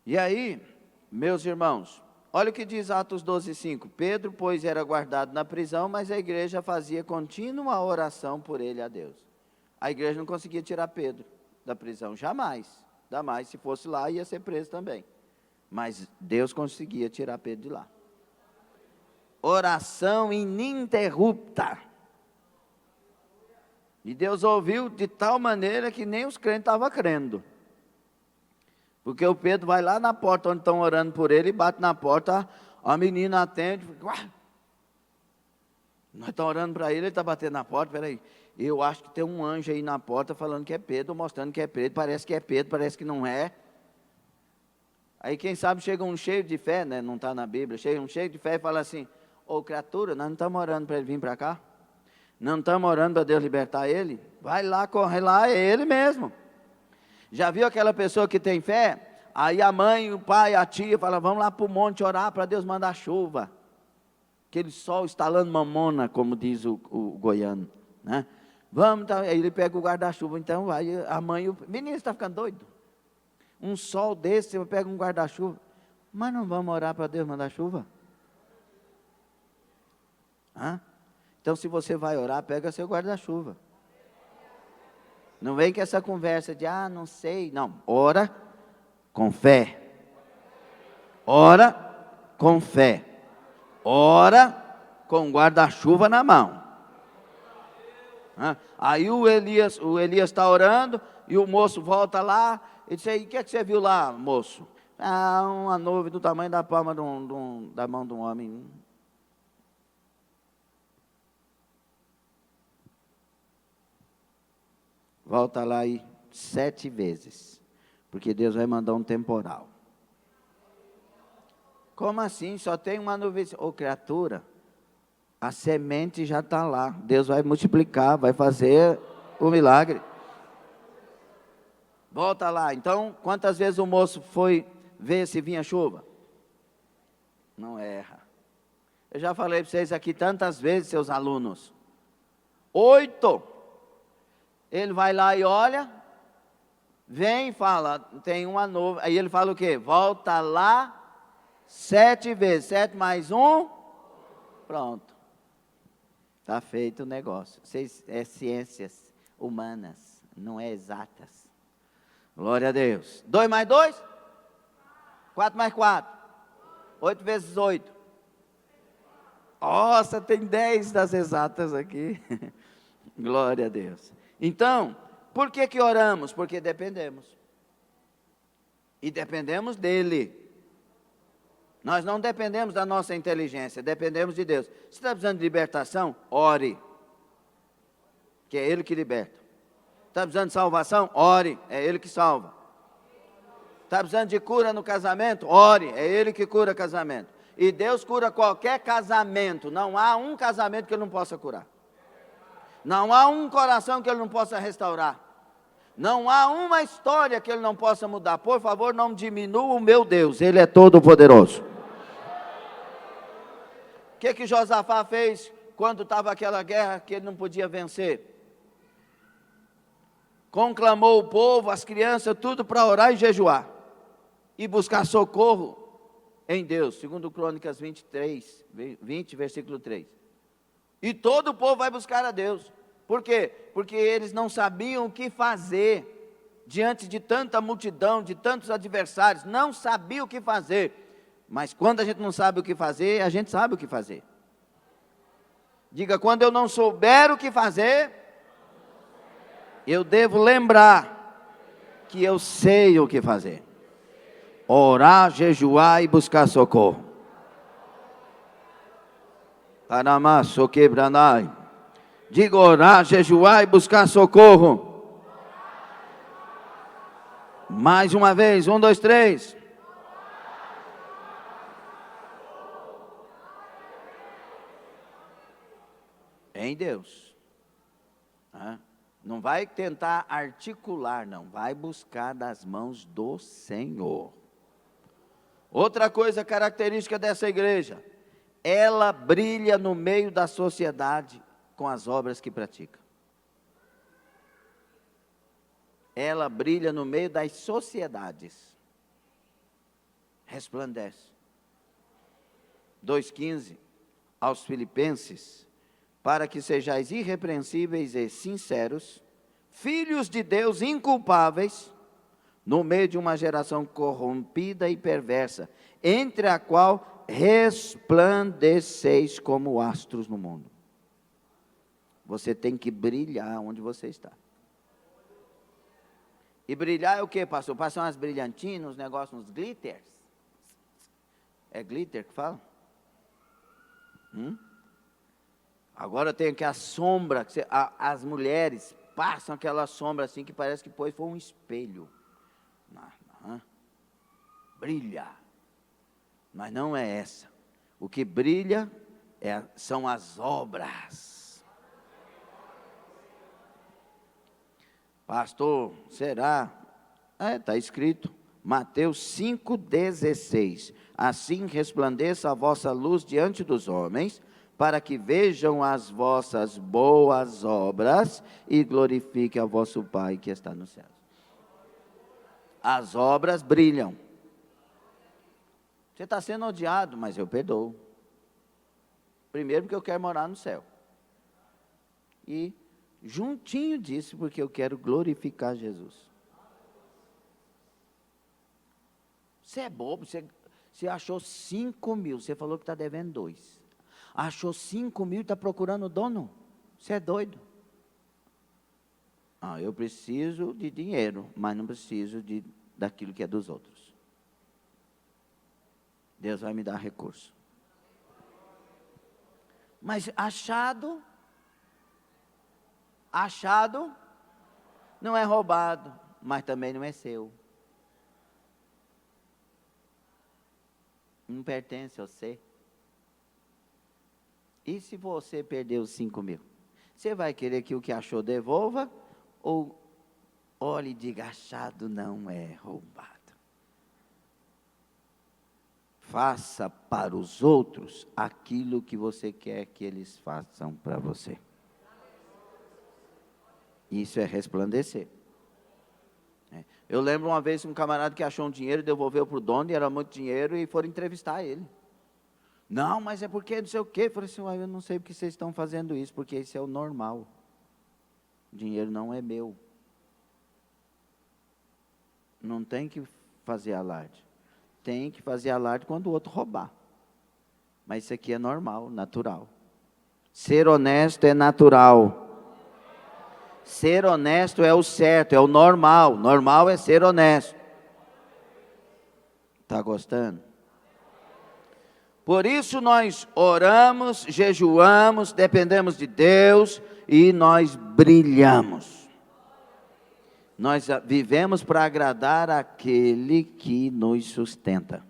E aí, meus irmãos, olha o que diz Atos 12:5. Pedro, pois, era guardado na prisão, mas a igreja fazia contínua oração por ele a Deus. A igreja não conseguia tirar Pedro da prisão, jamais. Jamais, se fosse lá, ia ser preso também. Mas Deus conseguia tirar Pedro de lá. Oração ininterrupta. E Deus ouviu de tal maneira que nem os crentes estavam crendo. Porque o Pedro vai lá na porta onde estão orando por ele, bate na porta, a menina atende, nós estamos orando para ele está batendo na porta, peraí, eu acho que tem um anjo aí na porta falando que é Pedro, mostrando que é Pedro, parece que é Pedro, parece que não é. Aí quem sabe chega um cheio de fé, né? Não está na Bíblia, chega um cheio de fé e fala assim, ô criatura, nós não estamos orando para ele vir para cá? Não estamos orando para Deus libertar ele? Vai lá, corre lá, é ele mesmo. Já viu aquela pessoa que tem fé? Aí a mãe, o pai, a tia fala, vamos lá para o monte orar para Deus mandar chuva. Aquele sol estalando mamona, como diz o goiano, né? Vamos, tá, aí ele pega o guarda-chuva, então vai, a mãe, o menino está ficando doido. Um sol desse, você pega um guarda-chuva, mas não vamos orar para Deus mandar chuva? Hã? Então se você vai orar, pega seu guarda-chuva. Não vem com essa conversa de, não sei. Não, ora com fé. Ora com fé. Ora com guarda-chuva na mão. Aí o Elias está orando, e o moço volta lá, e diz aí, o que é que você viu lá, moço? Uma nuvem do tamanho da palma da mão de um homem. Volta lá aí 7 vezes, porque Deus vai mandar um temporal. Como assim? Só tem uma nuvem? Ô criatura, a semente já está lá. Deus vai multiplicar, vai fazer o milagre. Volta lá. Então, quantas vezes o moço foi ver se vinha chuva? Não erra. Eu já falei para vocês aqui tantas vezes, seus alunos. 8. Ele vai lá e olha, vem e fala, tem uma nuvem. Aí ele fala o quê? Volta lá 7 vezes. 7 mais 1, pronto. Está feito o negócio. É ciências humanas, não é exatas. Glória a Deus. 2 mais 2? 4 mais 4? 8 vezes 8? Nossa, tem 10 das exatas aqui. Glória a Deus. Então, por que oramos? Porque dependemos. E dependemos dEle. Nós não dependemos da nossa inteligência, dependemos de Deus. Se está precisando de libertação, ore. Que é Ele que liberta. Está precisando de salvação? Ore, é Ele que salva. Está precisando de cura no casamento? Ore, é Ele que cura casamento. E Deus cura qualquer casamento. Não há um casamento que Ele não possa curar. Não há um coração que Ele não possa restaurar. Não há uma história que Ele não possa mudar. Por favor, não diminua o meu Deus. Ele é todo poderoso. O que Josafá fez quando estava aquela guerra que ele não podia vencer? Conclamou o povo, as crianças, tudo para orar e jejuar. E buscar socorro em Deus. Segundo Crônicas 20, versículo 3. E todo o povo vai buscar a Deus. Por quê? Porque eles não sabiam o que fazer diante de tanta multidão, de tantos adversários. Não sabiam o que fazer. Mas quando a gente não sabe o que fazer, a gente sabe o que fazer. Diga, quando eu não souber o que fazer, eu devo lembrar que eu sei o que fazer. Orar, jejuar e buscar socorro. Panamá, Soquebranai. Diga orar, jejuar e buscar socorro. Mais uma vez, 1, 2, 3. Em Deus. Não vai tentar articular, não. Vai buscar das mãos do Senhor. Outra coisa característica dessa igreja. Ela brilha no meio da sociedade com as obras que pratica. Ela brilha no meio das sociedades. Resplandece. 2,15 aos Filipenses, para que sejais irrepreensíveis e sinceros, filhos de Deus inculpáveis, no meio de uma geração corrompida e perversa, entre a qual resplandeceis como astros no mundo. Você tem que brilhar onde você está. E brilhar é o que, pastor? Passam umas brilhantinas, uns negócios, uns glitters. É glitter que fala? Agora tem aqui a sombra, as mulheres passam aquela sombra assim que parece que depois foi um espelho. Brilha. Mas não é essa. O que brilha são as obras. Pastor, será? Está escrito. Mateus 5,16. Assim resplandeça a vossa luz diante dos homens, para que vejam as vossas boas obras e glorifiquem a vosso Pai que está nos céus. As obras brilham. Você está sendo odiado, mas eu perdoo. Primeiro porque eu quero morar no céu. E juntinho disso porque eu quero glorificar Jesus. Você é bobo, você achou 5 mil, você falou que está devendo 2. Achou 5 mil e está procurando o dono? Você é doido. Eu preciso de dinheiro, mas não preciso daquilo que é dos outros. Deus vai me dar recurso. Mas achado não é roubado, mas também não é seu. Não pertence a você. E se você perder os 5 mil? Você vai querer que o que achou devolva? Ou olhe e diga, achado não é roubado. Faça para os outros aquilo que você quer que eles façam para você. Isso é resplandecer. Eu lembro uma vez um camarada que achou um dinheiro, devolveu para o dono, e era muito dinheiro, e foram entrevistar ele. Não, mas é porque não sei o quê. Eu falei assim, eu não sei porque vocês estão fazendo isso, porque isso é o normal. O dinheiro não é meu. Não tem que fazer alarde. Tem que fazer alarde quando o outro roubar. Mas isso aqui é normal, natural. Ser honesto é natural. Ser honesto é o certo, é o normal. Normal é ser honesto. Está gostando? Por isso nós oramos, jejuamos, dependemos de Deus e nós brilhamos. Nós vivemos para agradar aquele que nos sustenta.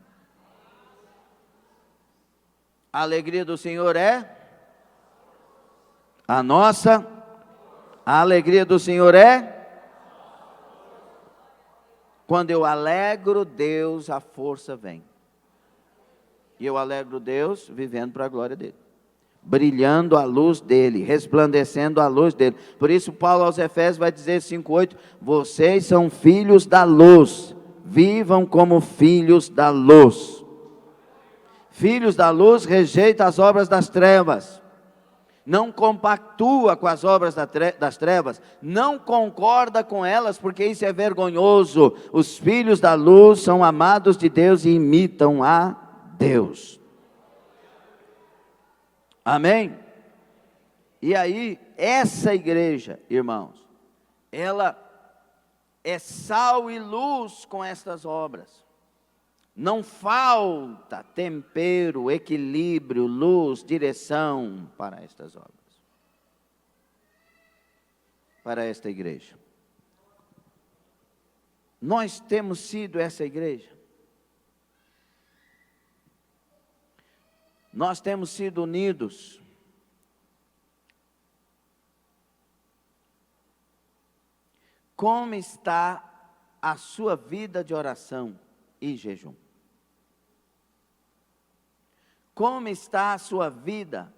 A alegria do Senhor é a nossa. A alegria do Senhor é quando eu alegro Deus, a força vem. E eu alegro Deus vivendo para a glória dele. Brilhando a luz dele, resplandecendo a luz dele. Por isso Paulo aos Efésios vai dizer 5,8, vocês são filhos da luz, vivam como filhos da luz. Filhos da luz rejeitam as obras das trevas, não compactua com as obras das trevas, não concorda com elas, porque isso é vergonhoso. Os filhos da luz são amados de Deus e imitam a Deus. Amém? E aí, essa igreja, irmãos, ela é sal e luz com estas obras. Não falta tempero, equilíbrio, luz, direção para estas obras. para esta igreja. Nós temos sido essa igreja. Nós temos sido unidos. Como está a sua vida de oração e jejum? Como está a sua vida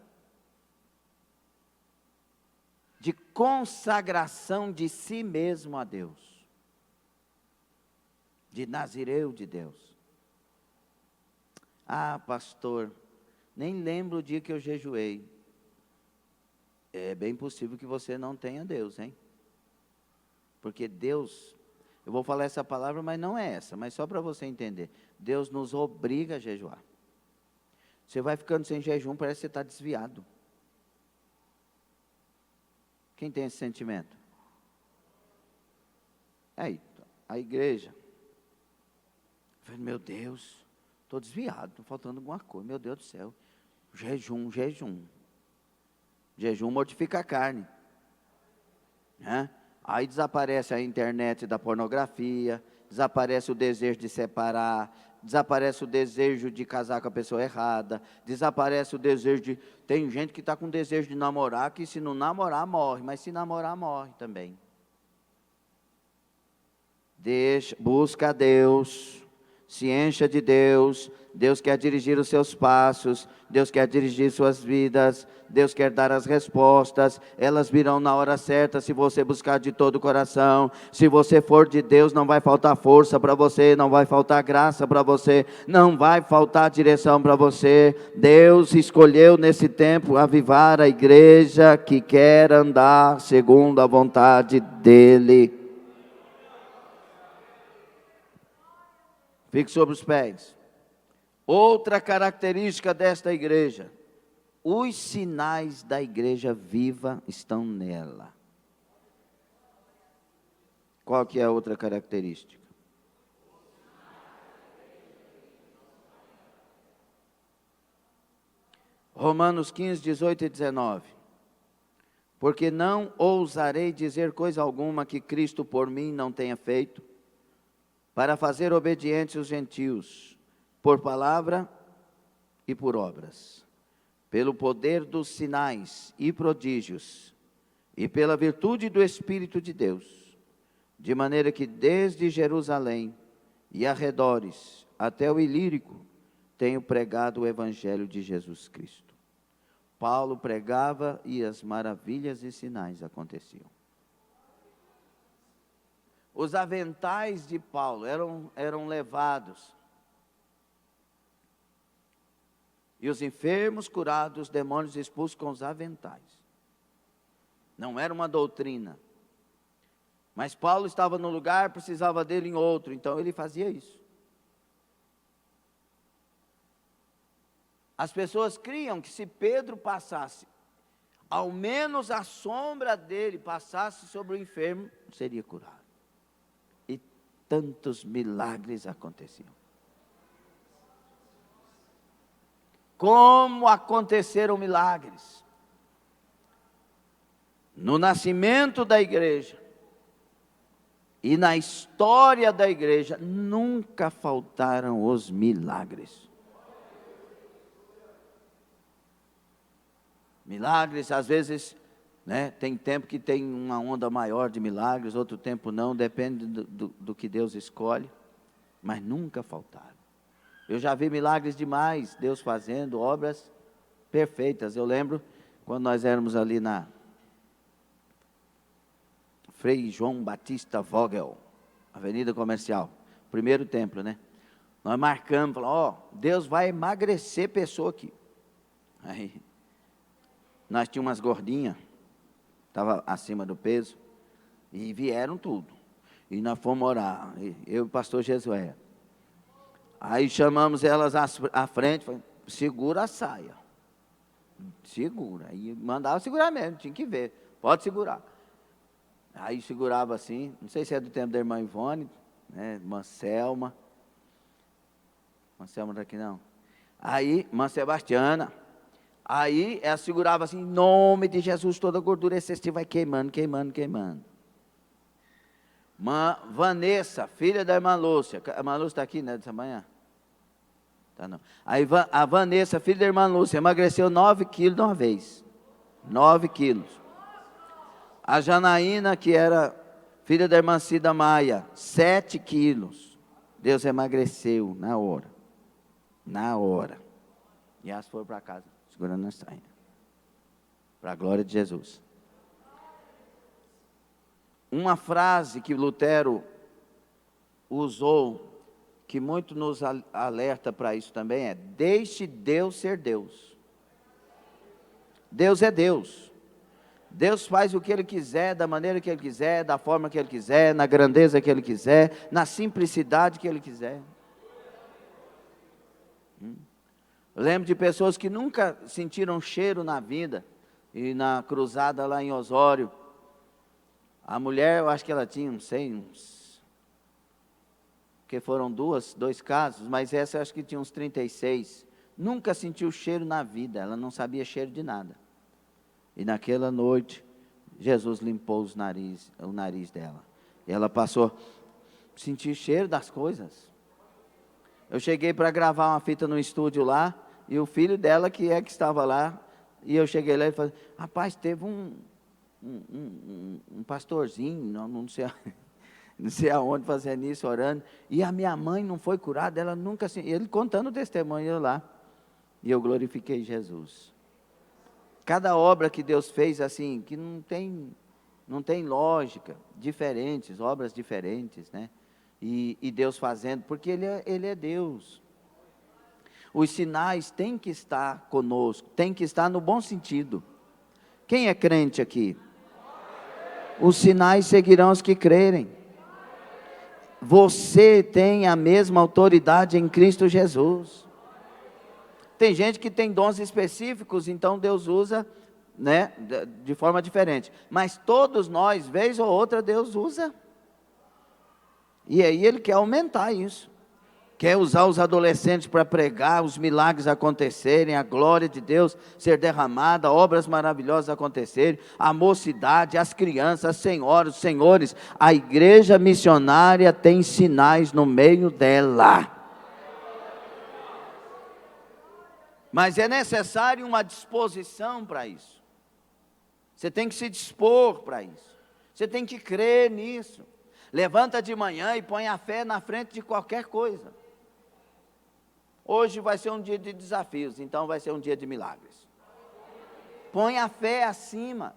de consagração de si mesmo a Deus? De nazireu de Deus. Ah, pastor, nem lembro o dia que eu jejuei. É bem possível que você não tenha Deus, hein? Porque Deus, eu vou falar essa palavra, mas não é essa, mas só para você entender. Deus nos obriga a jejuar. Você vai ficando sem jejum, parece que você está desviado. Quem tem esse sentimento? Aí, a igreja. Eu falei, meu Deus, estou desviado, estou faltando alguma coisa, meu Deus do céu. Jejum. Jejum mortifica a carne. Né? Aí desaparece a internet da pornografia, desaparece o desejo de separar, desaparece o desejo de casar com a pessoa errada, desaparece o desejo de... Tem gente que está com desejo de namorar, que se não namorar morre, mas se namorar morre também. Busca a Deus, se encha de Deus. Deus quer dirigir os seus passos, Deus quer dirigir suas vidas, Deus quer dar as respostas, elas virão na hora certa se você buscar de todo o coração. Se você for de Deus, não vai faltar força para você, não vai faltar graça para você, não vai faltar direção para você. Deus escolheu nesse tempo avivar a igreja que quer andar segundo a vontade dEle. Fique sobre os pés. Outra característica desta igreja: os sinais da igreja viva estão nela. Qual que é a outra característica? Romanos 15, 18 e 19. Porque não ousarei dizer coisa alguma que Cristo por mim não tenha feito, para fazer obedientes os gentios, por palavra e por obras, pelo poder dos sinais e prodígios, e pela virtude do Espírito de Deus, de maneira que desde Jerusalém e arredores até o Ilírico, tenho pregado o Evangelho de Jesus Cristo. Paulo pregava e as maravilhas e sinais aconteciam. Os aventais de Paulo eram levados, e os enfermos curados, os demônios expulsos com os aventais. Não era uma doutrina. Mas Paulo estava num lugar, precisava dele em outro, então ele fazia isso. As pessoas criam que se Pedro passasse, ao menos a sombra dele passasse sobre o enfermo, seria curado. E tantos milagres aconteciam. Como aconteceram milagres? No nascimento da igreja e na história da igreja, nunca faltaram os milagres. Milagres, às vezes, né, tem tempo que tem uma onda maior de milagres, outro tempo não, depende do que Deus escolhe, mas nunca faltaram. Eu já vi milagres demais, Deus fazendo obras perfeitas. Eu lembro quando nós éramos ali na Frei João Batista Vogel, Avenida Comercial, primeiro templo, né? Nós marcamos, falamos, Deus vai emagrecer pessoa aqui. Aí, nós tínhamos umas gordinhas, estava acima do peso, e vieram tudo. E nós fomos orar, eu e o pastor Jesué. Aí chamamos elas à frente, falei, segura a saia. Segura. E mandava segurar mesmo, tinha que ver. Pode segurar. Aí segurava assim, não sei se é do tempo da irmã Ivone, né, irmã Selma. Irmã Selma daqui não. Aí, irmã Sebastiana. Aí ela segurava assim, em nome de Jesus, toda a gordura excessiva vai queimando, queimando, queimando. Vanessa, filha da irmã Lúcia. A irmã Lúcia está aqui, né, dessa manhã? Tá, não. Aí a Vanessa, filha da irmã Lúcia, emagreceu 9 quilos de uma vez. 9 quilos. A Janaína, que era filha da irmã Cida Maia, 7 quilos. Deus emagreceu na hora. Na hora. E elas foram para casa, segurando a saia. Para a glória de Jesus. Uma frase que Lutero usou, que muito nos alerta para isso também, é: deixe Deus ser Deus. Deus é Deus. Deus faz o que Ele quiser, da maneira que Ele quiser, da forma que Ele quiser, na grandeza que Ele quiser, na simplicidade que Ele quiser. Eu lembro de pessoas que nunca sentiram cheiro na vida, e na cruzada lá em Osório, a mulher, eu acho que ela tinha, não sei, porque foram dois casos, mas essa eu acho que tinha uns 36, nunca sentiu cheiro na vida, ela não sabia cheiro de nada. E naquela noite, Jesus limpou o nariz dela. E ela passou a sentir cheiro das coisas. Eu cheguei para gravar uma fita no estúdio lá, e o filho dela que estava lá, e eu cheguei lá e falei: rapaz, teve um pastorzinho, não sei aonde, fazendo isso, orando, e a minha mãe não foi curada, ela nunca, ele contando o testemunho lá, e eu glorifiquei Jesus. Cada obra que Deus fez assim, que não tem lógica, diferentes, obras diferentes, né? E Deus fazendo, porque Ele é Deus. Os sinais têm que estar conosco, têm que estar no bom sentido. Quem é crente aqui? Os sinais seguirão os que crerem. Você tem a mesma autoridade em Cristo Jesus. Tem gente que tem dons específicos, então Deus usa, né, de forma diferente. Mas todos nós, vez ou outra, Deus usa. E aí Ele quer aumentar isso. Quer usar os adolescentes para pregar, os milagres acontecerem, a glória de Deus ser derramada, obras maravilhosas acontecerem, a mocidade, as crianças, as senhoras, os senhores. A igreja missionária tem sinais no meio dela. Mas é necessário uma disposição para isso. Você tem que se dispor para isso. Você tem que crer nisso. Levanta de manhã e põe a fé na frente de qualquer coisa. Hoje vai ser um dia de desafios, então vai ser um dia de milagres. Põe a fé acima.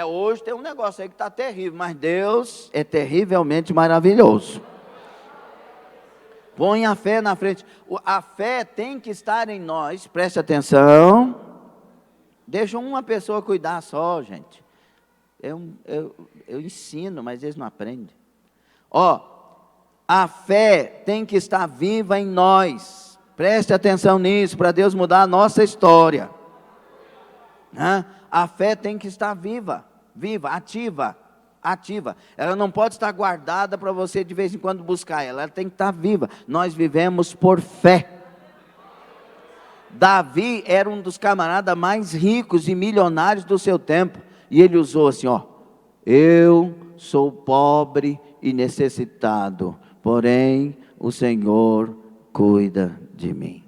Hoje tem um negócio aí que está terrível, mas Deus é terrivelmente maravilhoso. Põe a fé na frente. A fé tem que estar em nós, preste atenção. Deixa uma pessoa cuidar só, gente. Eu ensino, mas eles não aprendem. A fé tem que estar viva em nós. Preste atenção nisso, para Deus mudar a nossa história. A fé tem que estar viva, ativa. Ela não pode estar guardada para você de vez em quando buscar ela tem que estar viva. Nós vivemos por fé. Davi era um dos camaradas mais ricos e milionários do seu tempo, e ele usou assim: eu sou pobre e necessitado, porém o Senhor cuida de mim.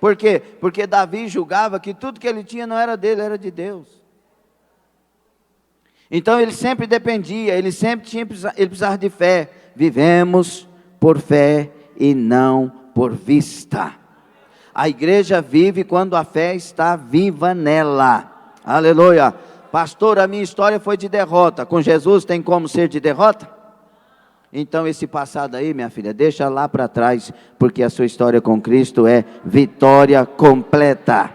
Por quê? Porque Davi julgava que tudo que ele tinha não era dele, era de Deus. Então ele sempre dependia, ele precisava de fé. Vivemos por fé e não por vista. A igreja vive quando a fé está viva nela. Aleluia. Pastor, a minha história foi de derrota. Com Jesus tem como ser de derrota? Então esse passado aí, minha filha, deixa lá para trás, porque a sua história com Cristo é vitória completa.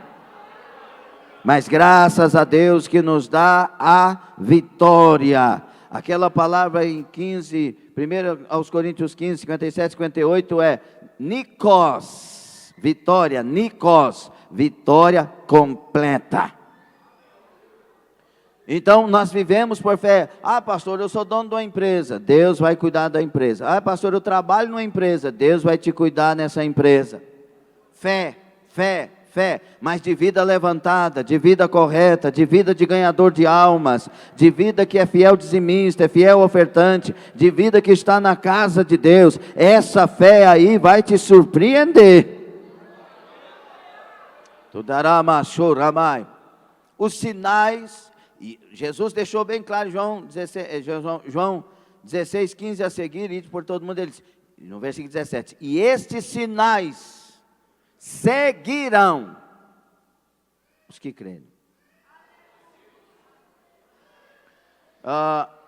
Mas graças a Deus que nos dá a vitória. Aquela palavra em 1 aos Coríntios 15, 57, 58 é Nikos, vitória, Nikos, vitória completa. Então nós vivemos por fé. Pastor, eu sou dono de uma empresa, Deus vai cuidar da empresa. Pastor, eu trabalho numa empresa, Deus vai te cuidar nessa empresa. Fé, fé, fé, mas de vida levantada, de vida correta, de vida de ganhador de almas, de vida que é fiel dizimista, é fiel ofertante, de vida que está na casa de Deus. Essa fé aí vai te surpreender. Os sinais, e Jesus deixou bem claro, João 16, 15 a seguir, e por todo mundo, ele diz, no versículo 17, e estes sinais seguirão os que crerem.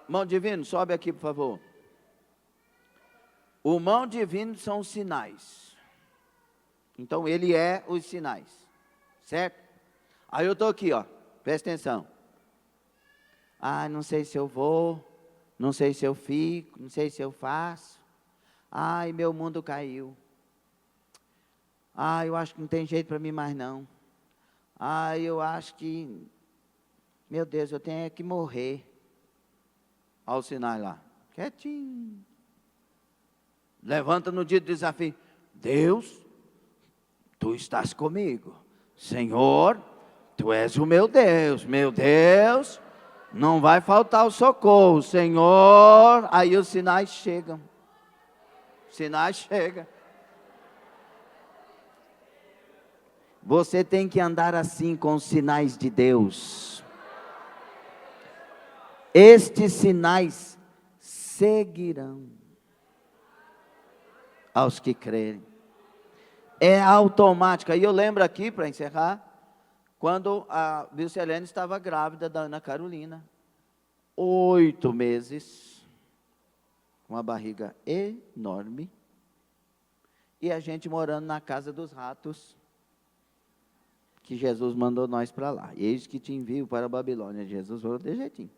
Mão divino, sobe aqui por favor. O mão divino são os sinais. Então ele é os sinais, certo? Aí eu estou aqui, ó, presta atenção. Não sei se eu vou, não sei se eu fico, não sei se eu faço. Meu mundo caiu. Eu acho que não tem jeito para mim mais não. Eu acho que, meu Deus, eu tenho que morrer. Olha o sinal lá, quietinho. Levanta no dia do desafio. Deus, tu estás comigo. Senhor, tu és o meu Deus, não vai faltar o socorro, Senhor. Aí os sinais chegam. Você tem que andar assim com os sinais de Deus. Estes sinais seguirão aos que crerem. É automático. E eu lembro aqui, para encerrar, quando a Vilcelene estava grávida da Ana Carolina, 8 meses, uma barriga enorme, e a gente morando na casa dos ratos, que Jesus mandou nós para lá. E eis que te envio para a Babilônia. Jesus falou de jeitinho.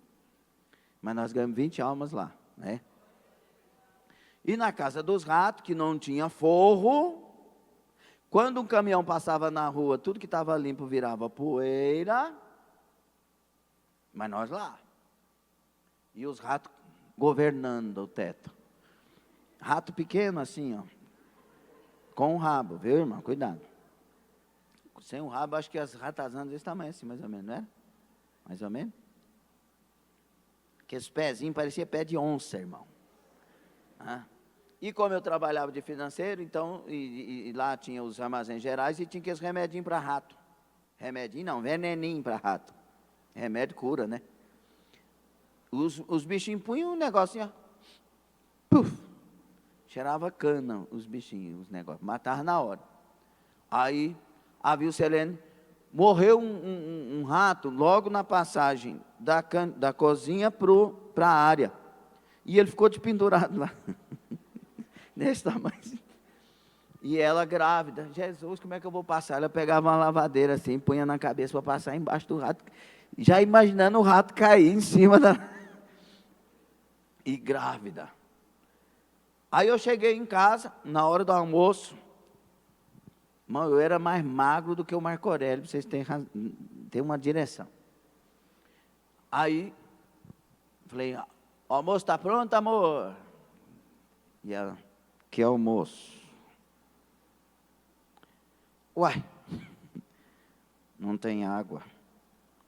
Mas nós ganhamos 20 almas lá, né? E na casa dos ratos, que não tinha forro, quando um caminhão passava na rua, tudo que estava limpo virava poeira, mas nós lá. E os ratos governando o teto. Rato pequeno assim, ó, com o rabo, viu, irmão? Cuidado. Sem o rabo, acho que as ratazanas desse tamanho assim, mais ou menos, não era? Mais ou menos? Aqueles pezinhos, parecia pé de onça, irmão. E como eu trabalhava de financeiro, então, e lá tinha os armazéns gerais, e tinha aqueles remedinhos para rato. Remedinho não, veneninho para rato. Remédio cura, né? Os bichinhos punham um negocinho, ó. Puf, cheirava cana, os bichinhos, os negócios, matava na hora. Aí, a Vilcelene, morreu um rato logo na passagem da cozinha para a área. E ele ficou despendurado lá. Nesse tamanho. E ela grávida. Jesus, como é que eu vou passar? Ela pegava uma lavadeira assim, punha na cabeça para passar embaixo do rato. Já imaginando o rato cair em cima da... E grávida. Aí eu cheguei em casa, na hora do almoço. Irmão, eu era mais magro do que o Marco Aurélio, vocês têm uma direção. Aí, falei, o almoço está pronto, amor? E ela, que almoço? Uai, não tem água.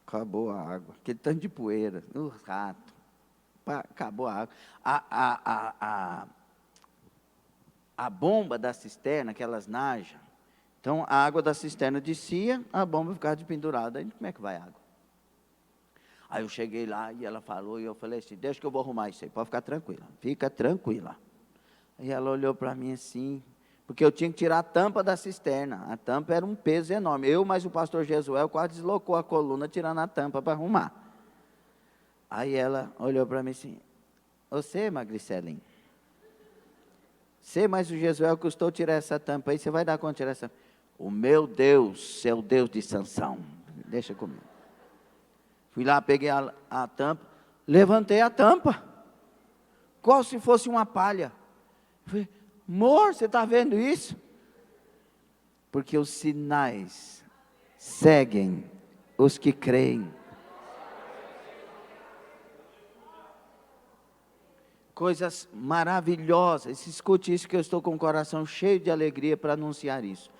Acabou a água. Aquele tanto de poeira, o rato. Acabou a água. A bomba da cisterna, aquelas najas. Então, a água da cisterna descia, a bomba ficava pendurada. Aí, como é que vai a água? Aí eu cheguei lá e ela falou, e eu falei assim, deixa que eu vou arrumar isso aí, pode ficar tranquila. Fica tranquila. Aí ela olhou para mim assim, porque eu tinha que tirar a tampa da cisterna. A tampa era um peso enorme. Eu, mais o pastor Jesuel, quase deslocou a coluna, tirando a tampa para arrumar. Aí ela olhou para mim assim, você, Magricelinho, você mais o Jesuel custou tirar essa tampa aí, você vai dar conta de tirar essa tampa? O meu Deus é o Deus de Sansão. Deixa comigo. Fui lá, peguei a tampa, levantei a tampa, qual se fosse uma palha. Falei, amor, você está vendo isso? Porque os sinais seguem os que creem. Coisas maravilhosas, escute isso que eu estou com o coração cheio de alegria para anunciar isso.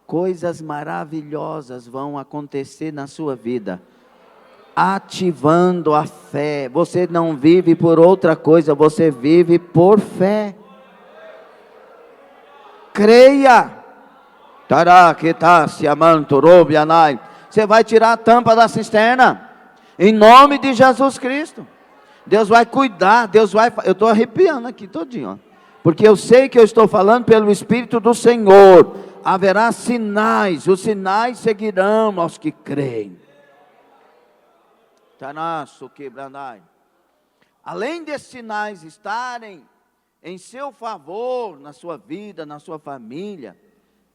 coisas maravilhosas vão acontecer na sua vida, ativando a fé. Você não vive por outra coisa, você vive por fé. Creia. Você vai tirar a tampa da cisterna, em nome de Jesus Cristo. Deus vai cuidar, Deus vai... Eu estou arrepiando aqui todinho, ó, porque eu sei que eu estou falando pelo Espírito do Senhor. Haverá sinais, os sinais seguirão aos que creem. Além desses sinais estarem em seu favor, na sua vida, na sua família,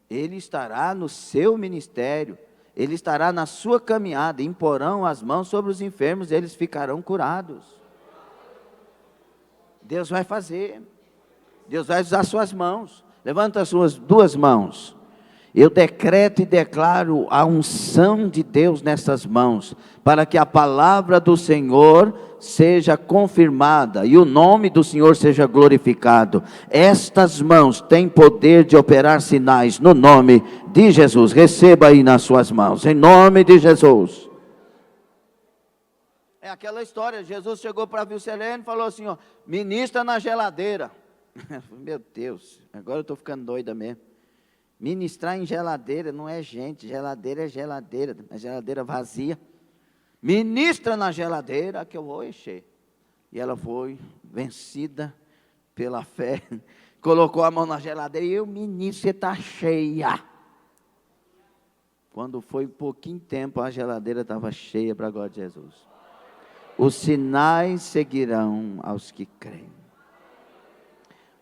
Ele estará no seu ministério, Ele estará na sua caminhada. Imporão as mãos sobre os enfermos, eles ficarão curados. Deus vai fazer, Deus vai usar suas mãos. Levanta as suas duas mãos. Eu decreto e declaro a unção de Deus nessas mãos, para que a palavra do Senhor seja confirmada e o nome do Senhor seja glorificado. Estas mãos têm poder de operar sinais no nome de Jesus. Receba aí nas suas mãos, em nome de Jesus. É aquela história, Jesus chegou para Vilcelene e falou assim, ó, ministra na geladeira. Meu Deus, agora eu estou ficando doida mesmo. Ministrar em geladeira não é gente, geladeira é geladeira, a geladeira vazia. Ministra na geladeira que eu vou encher. E ela foi vencida pela fé, colocou a mão na geladeira e eu, ministro, você está cheia. Quando foi pouquinho tempo, a geladeira estava cheia para a glória de Jesus. Os sinais seguirão aos que creem.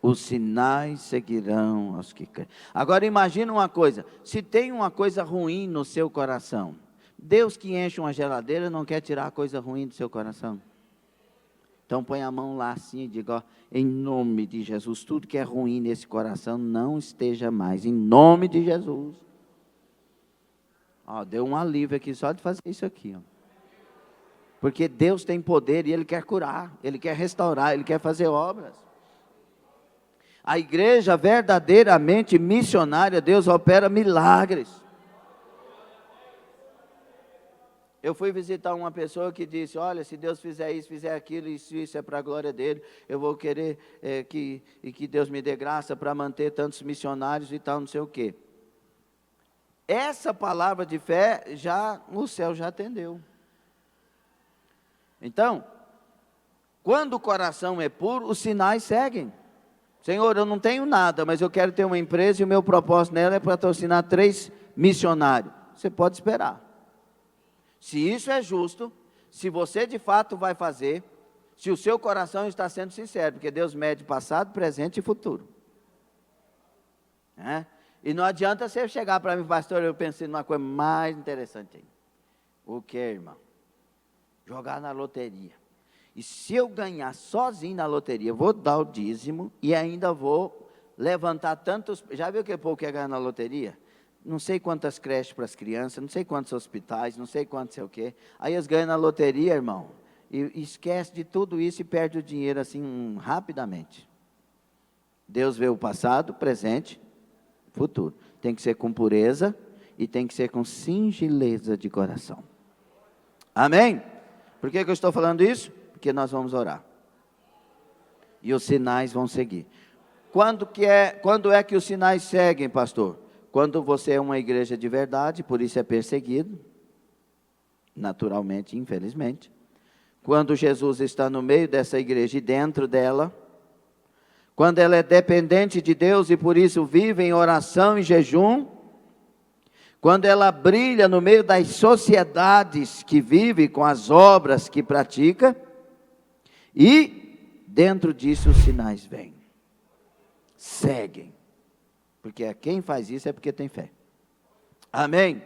Os sinais seguirão aos que creem. Agora imagina uma coisa, se tem uma coisa ruim no seu coração, Deus que enche uma geladeira não quer tirar a coisa ruim do seu coração? Então põe a mão lá assim e diga, ó, em nome de Jesus, tudo que é ruim nesse coração não esteja mais, em nome de Jesus. Ó, deu um alívio aqui só de fazer isso aqui, ó. Porque Deus tem poder e Ele quer curar, Ele quer restaurar, Ele quer fazer obras. A igreja verdadeiramente missionária, Deus opera milagres. Eu fui visitar uma pessoa que disse, olha, se Deus fizer isso, fizer aquilo, isso é para a glória dele, eu vou querer que Deus me dê graça para manter tantos missionários e tal, não sei o quê. Essa palavra de fé, o céu já atendeu. Então, quando o coração é puro, os sinais seguem. Senhor, eu não tenho nada, mas eu quero ter uma empresa e o meu propósito nela é patrocinar 3 missionários. Você pode esperar. Se isso é justo, se você de fato vai fazer, se o seu coração está sendo sincero, porque Deus mede passado, presente e futuro. E não adianta você chegar para mim, pastor, eu pensei numa coisa mais interessante aí. O que, irmão? Jogar na loteria. E se eu ganhar sozinho na loteria, eu vou dar o dízimo e ainda vou levantar tantos... Já viu que povo quer ganhar na loteria? Não sei quantas creches para as crianças, não sei quantos hospitais, não sei quantos sei o quê. Aí eles ganham na loteria, irmão, e esquece de tudo isso e perde o dinheiro assim rapidamente. Deus vê o passado, presente, futuro. Tem que ser com pureza e tem que ser com singeleza de coração. Amém? Por que eu estou falando isso? Porque nós vamos orar. E os sinais vão seguir. Quando é que os sinais seguem, pastor? Quando você é uma igreja de verdade, por isso é perseguido. Naturalmente, infelizmente. Quando Jesus está no meio dessa igreja e dentro dela. Quando ela é dependente de Deus e por isso vive em oração e jejum. Quando ela brilha no meio das sociedades que vive com as obras que pratica. E dentro disso os sinais vêm, seguem, porque quem faz isso é porque tem fé. Amém?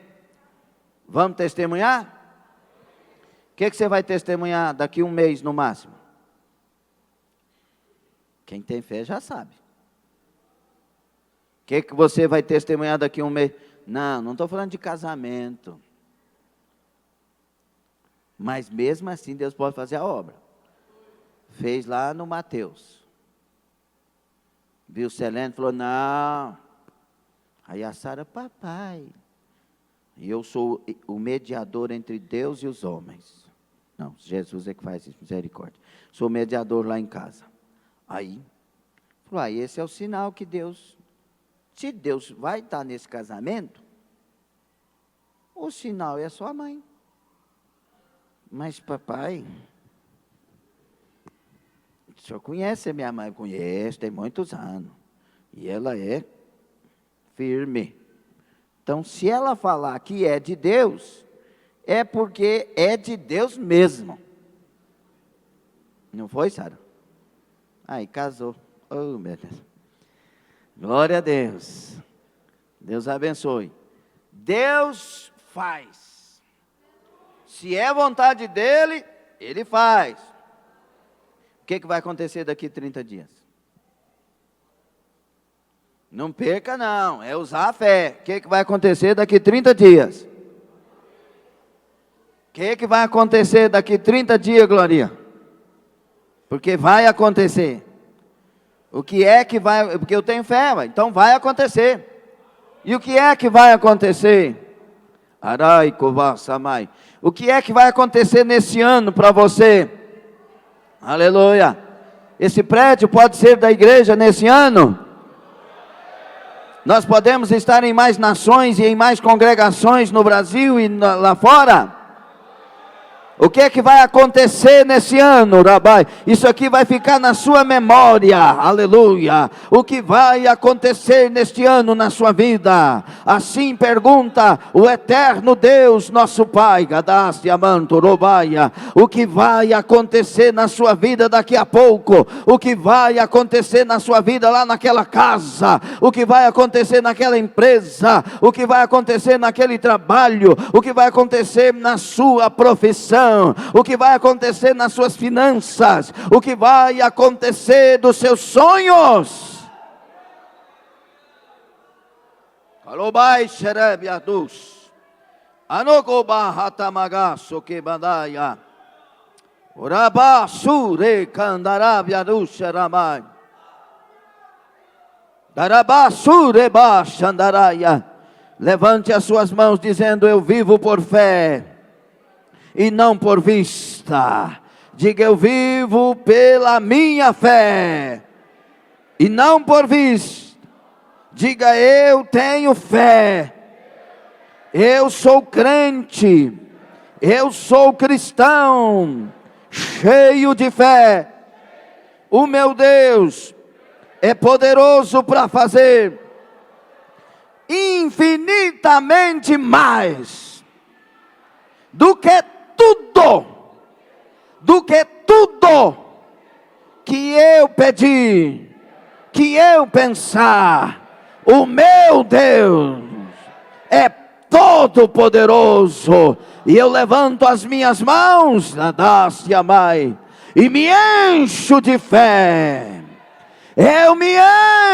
Vamos testemunhar? O que você vai testemunhar daqui um mês no máximo? Quem tem fé já sabe. O que você vai testemunhar daqui um mês? Não estou falando de casamento. Mas mesmo assim Deus pode fazer a obra. Fez lá no Mateus. Vilcelene falou, não, Aí a Sara, papai, eu sou o mediador entre Deus e os homens. Não, Jesus é que faz isso, misericórdia. Sou mediador lá em casa. Aí, falou, esse é o sinal que Deus, se Deus vai estar nesse casamento, o sinal é a sua mãe. Mas papai, o senhor conhece a minha mãe? Conheço, tem muitos anos. E ela é firme. Então, se ela falar que é de Deus, é porque é de Deus mesmo. Não foi, Sara? Aí casou. Oh, meu Deus. Glória a Deus. Deus abençoe. Deus faz. Se é vontade dele, ele faz. O que vai acontecer daqui 30 dias? Não perca não, é usar a fé. O que vai acontecer daqui 30 dias? O que vai acontecer daqui 30 dias, Glorinha? Porque vai acontecer. O que é que vai, porque eu tenho fé, então vai acontecer. E o que é que vai acontecer? Arai, Kovassamai. O que é que vai acontecer nesse ano para você? Aleluia. Esse prédio pode ser da igreja nesse ano? Nós podemos estar em mais nações e em mais congregações no Brasil e lá fora? O que é que vai acontecer nesse ano, Rabai? Isso aqui vai ficar na sua memória, aleluia. O que vai acontecer neste ano na sua vida? Assim pergunta o eterno Deus, nosso Pai, Gadasti Amanto Robaia. O que vai acontecer na sua vida daqui a pouco? O que vai acontecer na sua vida lá naquela casa? O que vai acontecer naquela empresa? O que vai acontecer naquele trabalho? O que vai acontecer na sua profissão? O que vai acontecer nas suas finanças? O que vai acontecer dos seus sonhos? Kalobai xerebiadus Anogoba hatamagaso kebandaya Oraba sure kandarabiadus xeramai Daraba sure baixandaraya. Levante as suas mãos dizendo: eu vivo por fé e não por vista. Diga: eu vivo pela minha fé e não por vista. Diga: eu tenho fé, eu sou crente, eu sou cristão, cheio de fé. O meu Deus é poderoso para fazer infinitamente mais do que tudo que eu pedir, que eu pensar. O meu Deus é todo poderoso. E eu levanto as minhas mãos, e me encho de fé. Eu me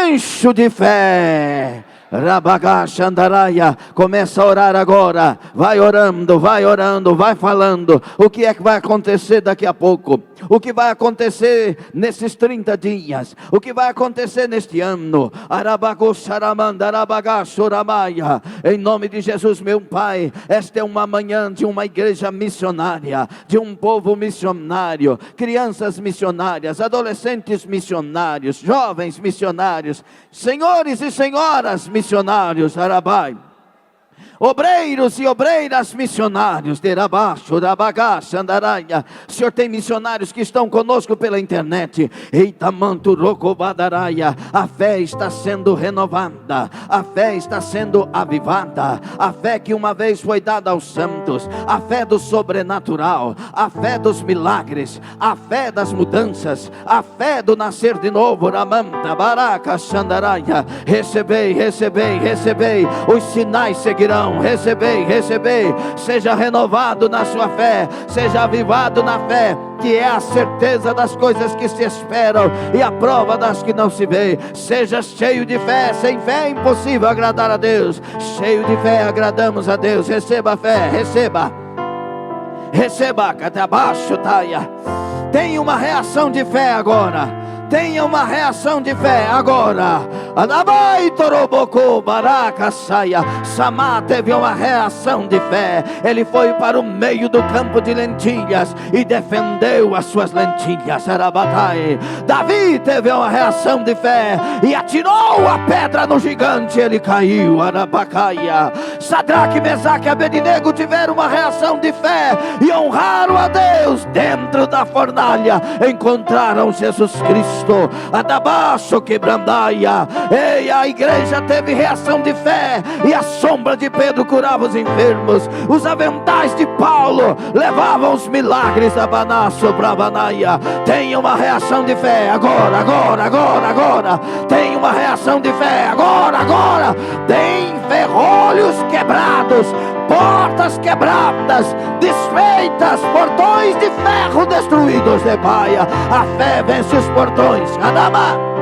encho de fé. Rabagachandaraya, começa a orar agora, vai orando, vai falando, o que é que vai acontecer daqui a pouco, o que vai acontecer nesses 30 dias, o que vai acontecer neste ano, em nome de Jesus, meu Pai. Esta é uma manhã de uma igreja missionária, de um povo missionário, crianças missionárias, adolescentes missionários, jovens missionários, senhores e senhoras missionários, Arabai, obreiros e obreiras missionários, Senhor, tem missionários que estão conosco pela internet. A fé está sendo renovada, a fé está sendo avivada, a fé que uma vez foi dada aos santos, a fé do sobrenatural, a fé dos milagres, a fé das mudanças, a fé do nascer de novo. Recebei, recebei, recebei, os sinais seguirão. Recebei, recebei, seja renovado na sua fé, seja avivado na fé, que é a certeza das coisas que se esperam e a prova das que não se vê. Seja cheio de fé, sem fé é impossível agradar a Deus. Cheio de fé agradamos a Deus. Receba a fé, receba, receba, até abaixo, taia. Tenha uma reação de fé agora. Tenha uma reação de fé agora. Adabai toroboko baraka saia. Samá teve uma reação de fé. Ele foi para o meio do campo de lentilhas e defendeu as suas lentilhas. Arabatai. Davi teve uma reação de fé e atirou a pedra no gigante. Ele caiu. Arabacaia. Sadraque, Mesaque e Abednego tiveram uma reação de fé e honraram a Deus. Dentro da fornalha encontraram Jesus Cristo. Adabaço quebrandaia. Ei, a igreja teve reação de fé e a sombra de Pedro curava os enfermos. Os aventais de Paulo levavam os milagres da Banaço Brabanaia. Tem uma reação de fé agora, agora, agora, agora. Tem uma reação de fé agora, agora. Tem ferrolhos quebrados, portas quebradas, desfeitas, portões de ferro destruídos de paia. A fé vence os portões. Adama.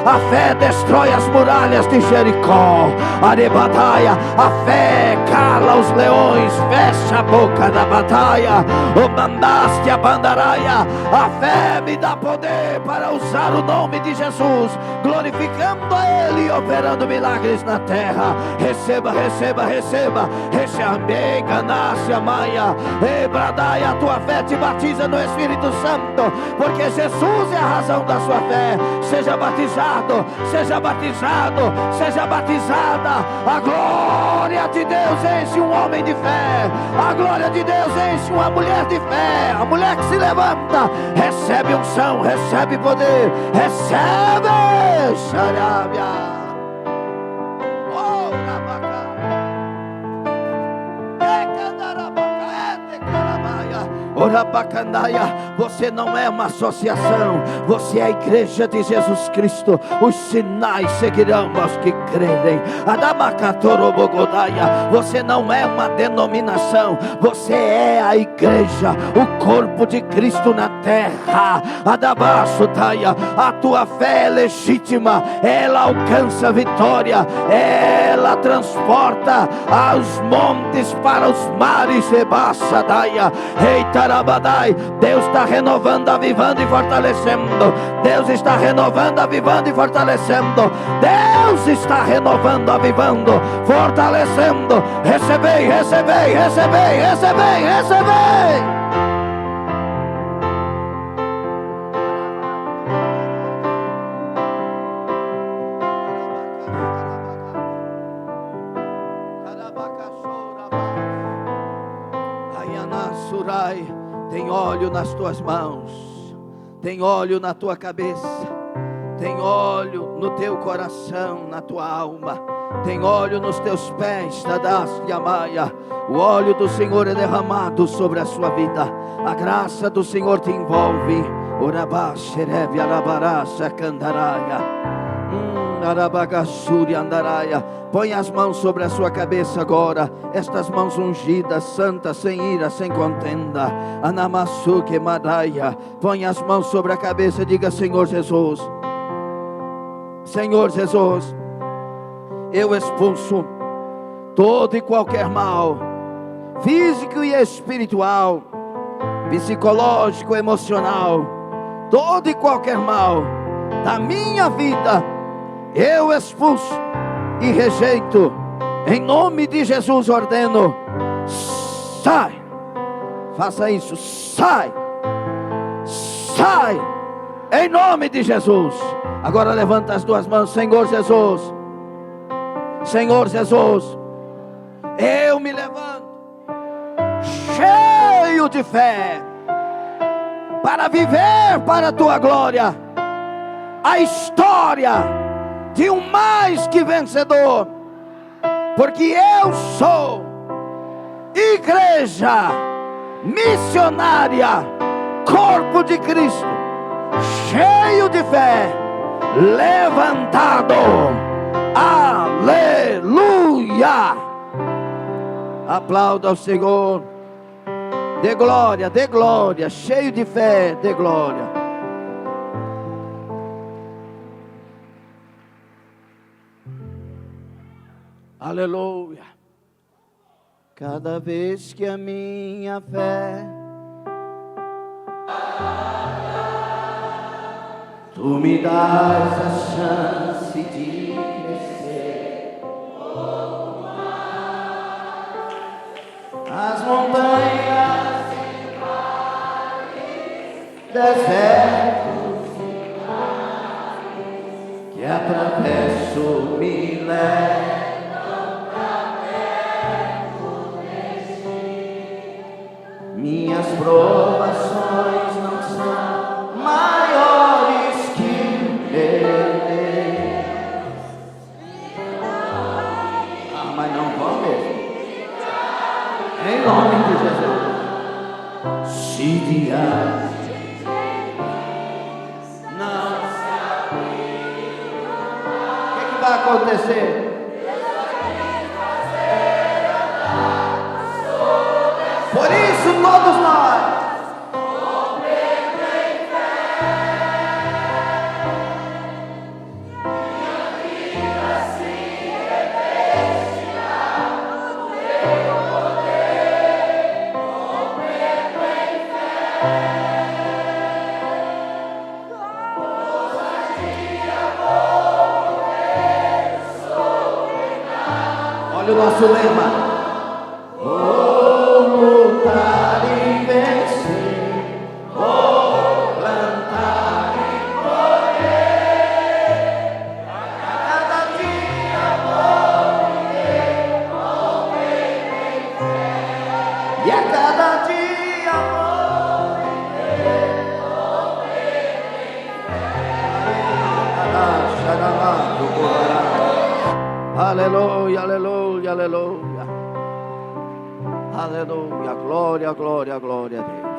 A fé destrói as muralhas de Jericó. Arebataia. A fé cala os leões, fecha a boca da batalha. O mandaste a bandaraia. A fé me dá poder para usar o nome de Jesus, glorificando a Ele e operando milagres na terra. Receba, receba, receba. Receba, Nácia Maia. Ebradaia, a tua fé te batiza no Espírito Santo, porque Jesus é a razão da sua fé. Seja batizado, seja batizado, seja batizada. A glória de Deus enche um homem de fé. A glória de Deus enche uma mulher de fé. A mulher que se levanta recebe unção, recebe poder, recebe xarábia. Você não é uma associação, você é a igreja de Jesus Cristo. Os sinais seguirão aos que crerem. Você não é uma denominação, você é a igreja, o corpo de Cristo na terra. A tua fé é legítima, ela alcança vitória, ela transporta aos montes para os mares. Deus está renovando, avivando e fortalecendo. Deus está renovando, avivando e fortalecendo. Deus está renovando, avivando, fortalecendo. Recebei, recebei, recebei, recebei, recebei. Tem óleo nas tuas mãos, tem óleo na tua cabeça, tem óleo no teu coração, na tua alma, tem óleo nos teus pés. O óleo do Senhor é derramado sobre a sua vida, a graça do Senhor te envolve. Põe as mãos sobre a sua cabeça agora, estas mãos ungidas, santas, sem ira, sem contenda. Anamasuke Madaia. Põe as mãos sobre a cabeça e diga: Senhor Jesus, Senhor Jesus, eu expulso todo e qualquer mal, físico e espiritual, psicológico, emocional, todo e qualquer mal da minha vida. Eu expulso e rejeito. Em nome de Jesus ordeno: sai. Faça isso. Sai. Sai. Em nome de Jesus. Agora levanta as duas mãos. Senhor Jesus. Senhor Jesus. Eu me levanto cheio de fé para viver para a tua glória a história de um mais que vencedor, porque eu sou igreja missionária, corpo de Cristo, cheio de fé, levantado. Aleluia! Aplauda ao Senhor. Dê glória, cheio de fé, dê glória. Aleluia. Cada vez que a minha fé Tu me dás a chance de crescer. As montanhas, desertos que atravesso me levam pra perto de ti. Minhas provações não são maiores que o meu Deus. Mas não vão mesmo. Em nome de Jesus. Se dias não sabe o que vai acontecer? Por isso todos nós olha o nosso lema: vou lutar e vencer, vou plantar e colher. A cada dia vou viver em fé, e a cada dia vou viver em fé. Aleluia, aleluia, aleluia. Aleluia, glória, glória, glória a Deus.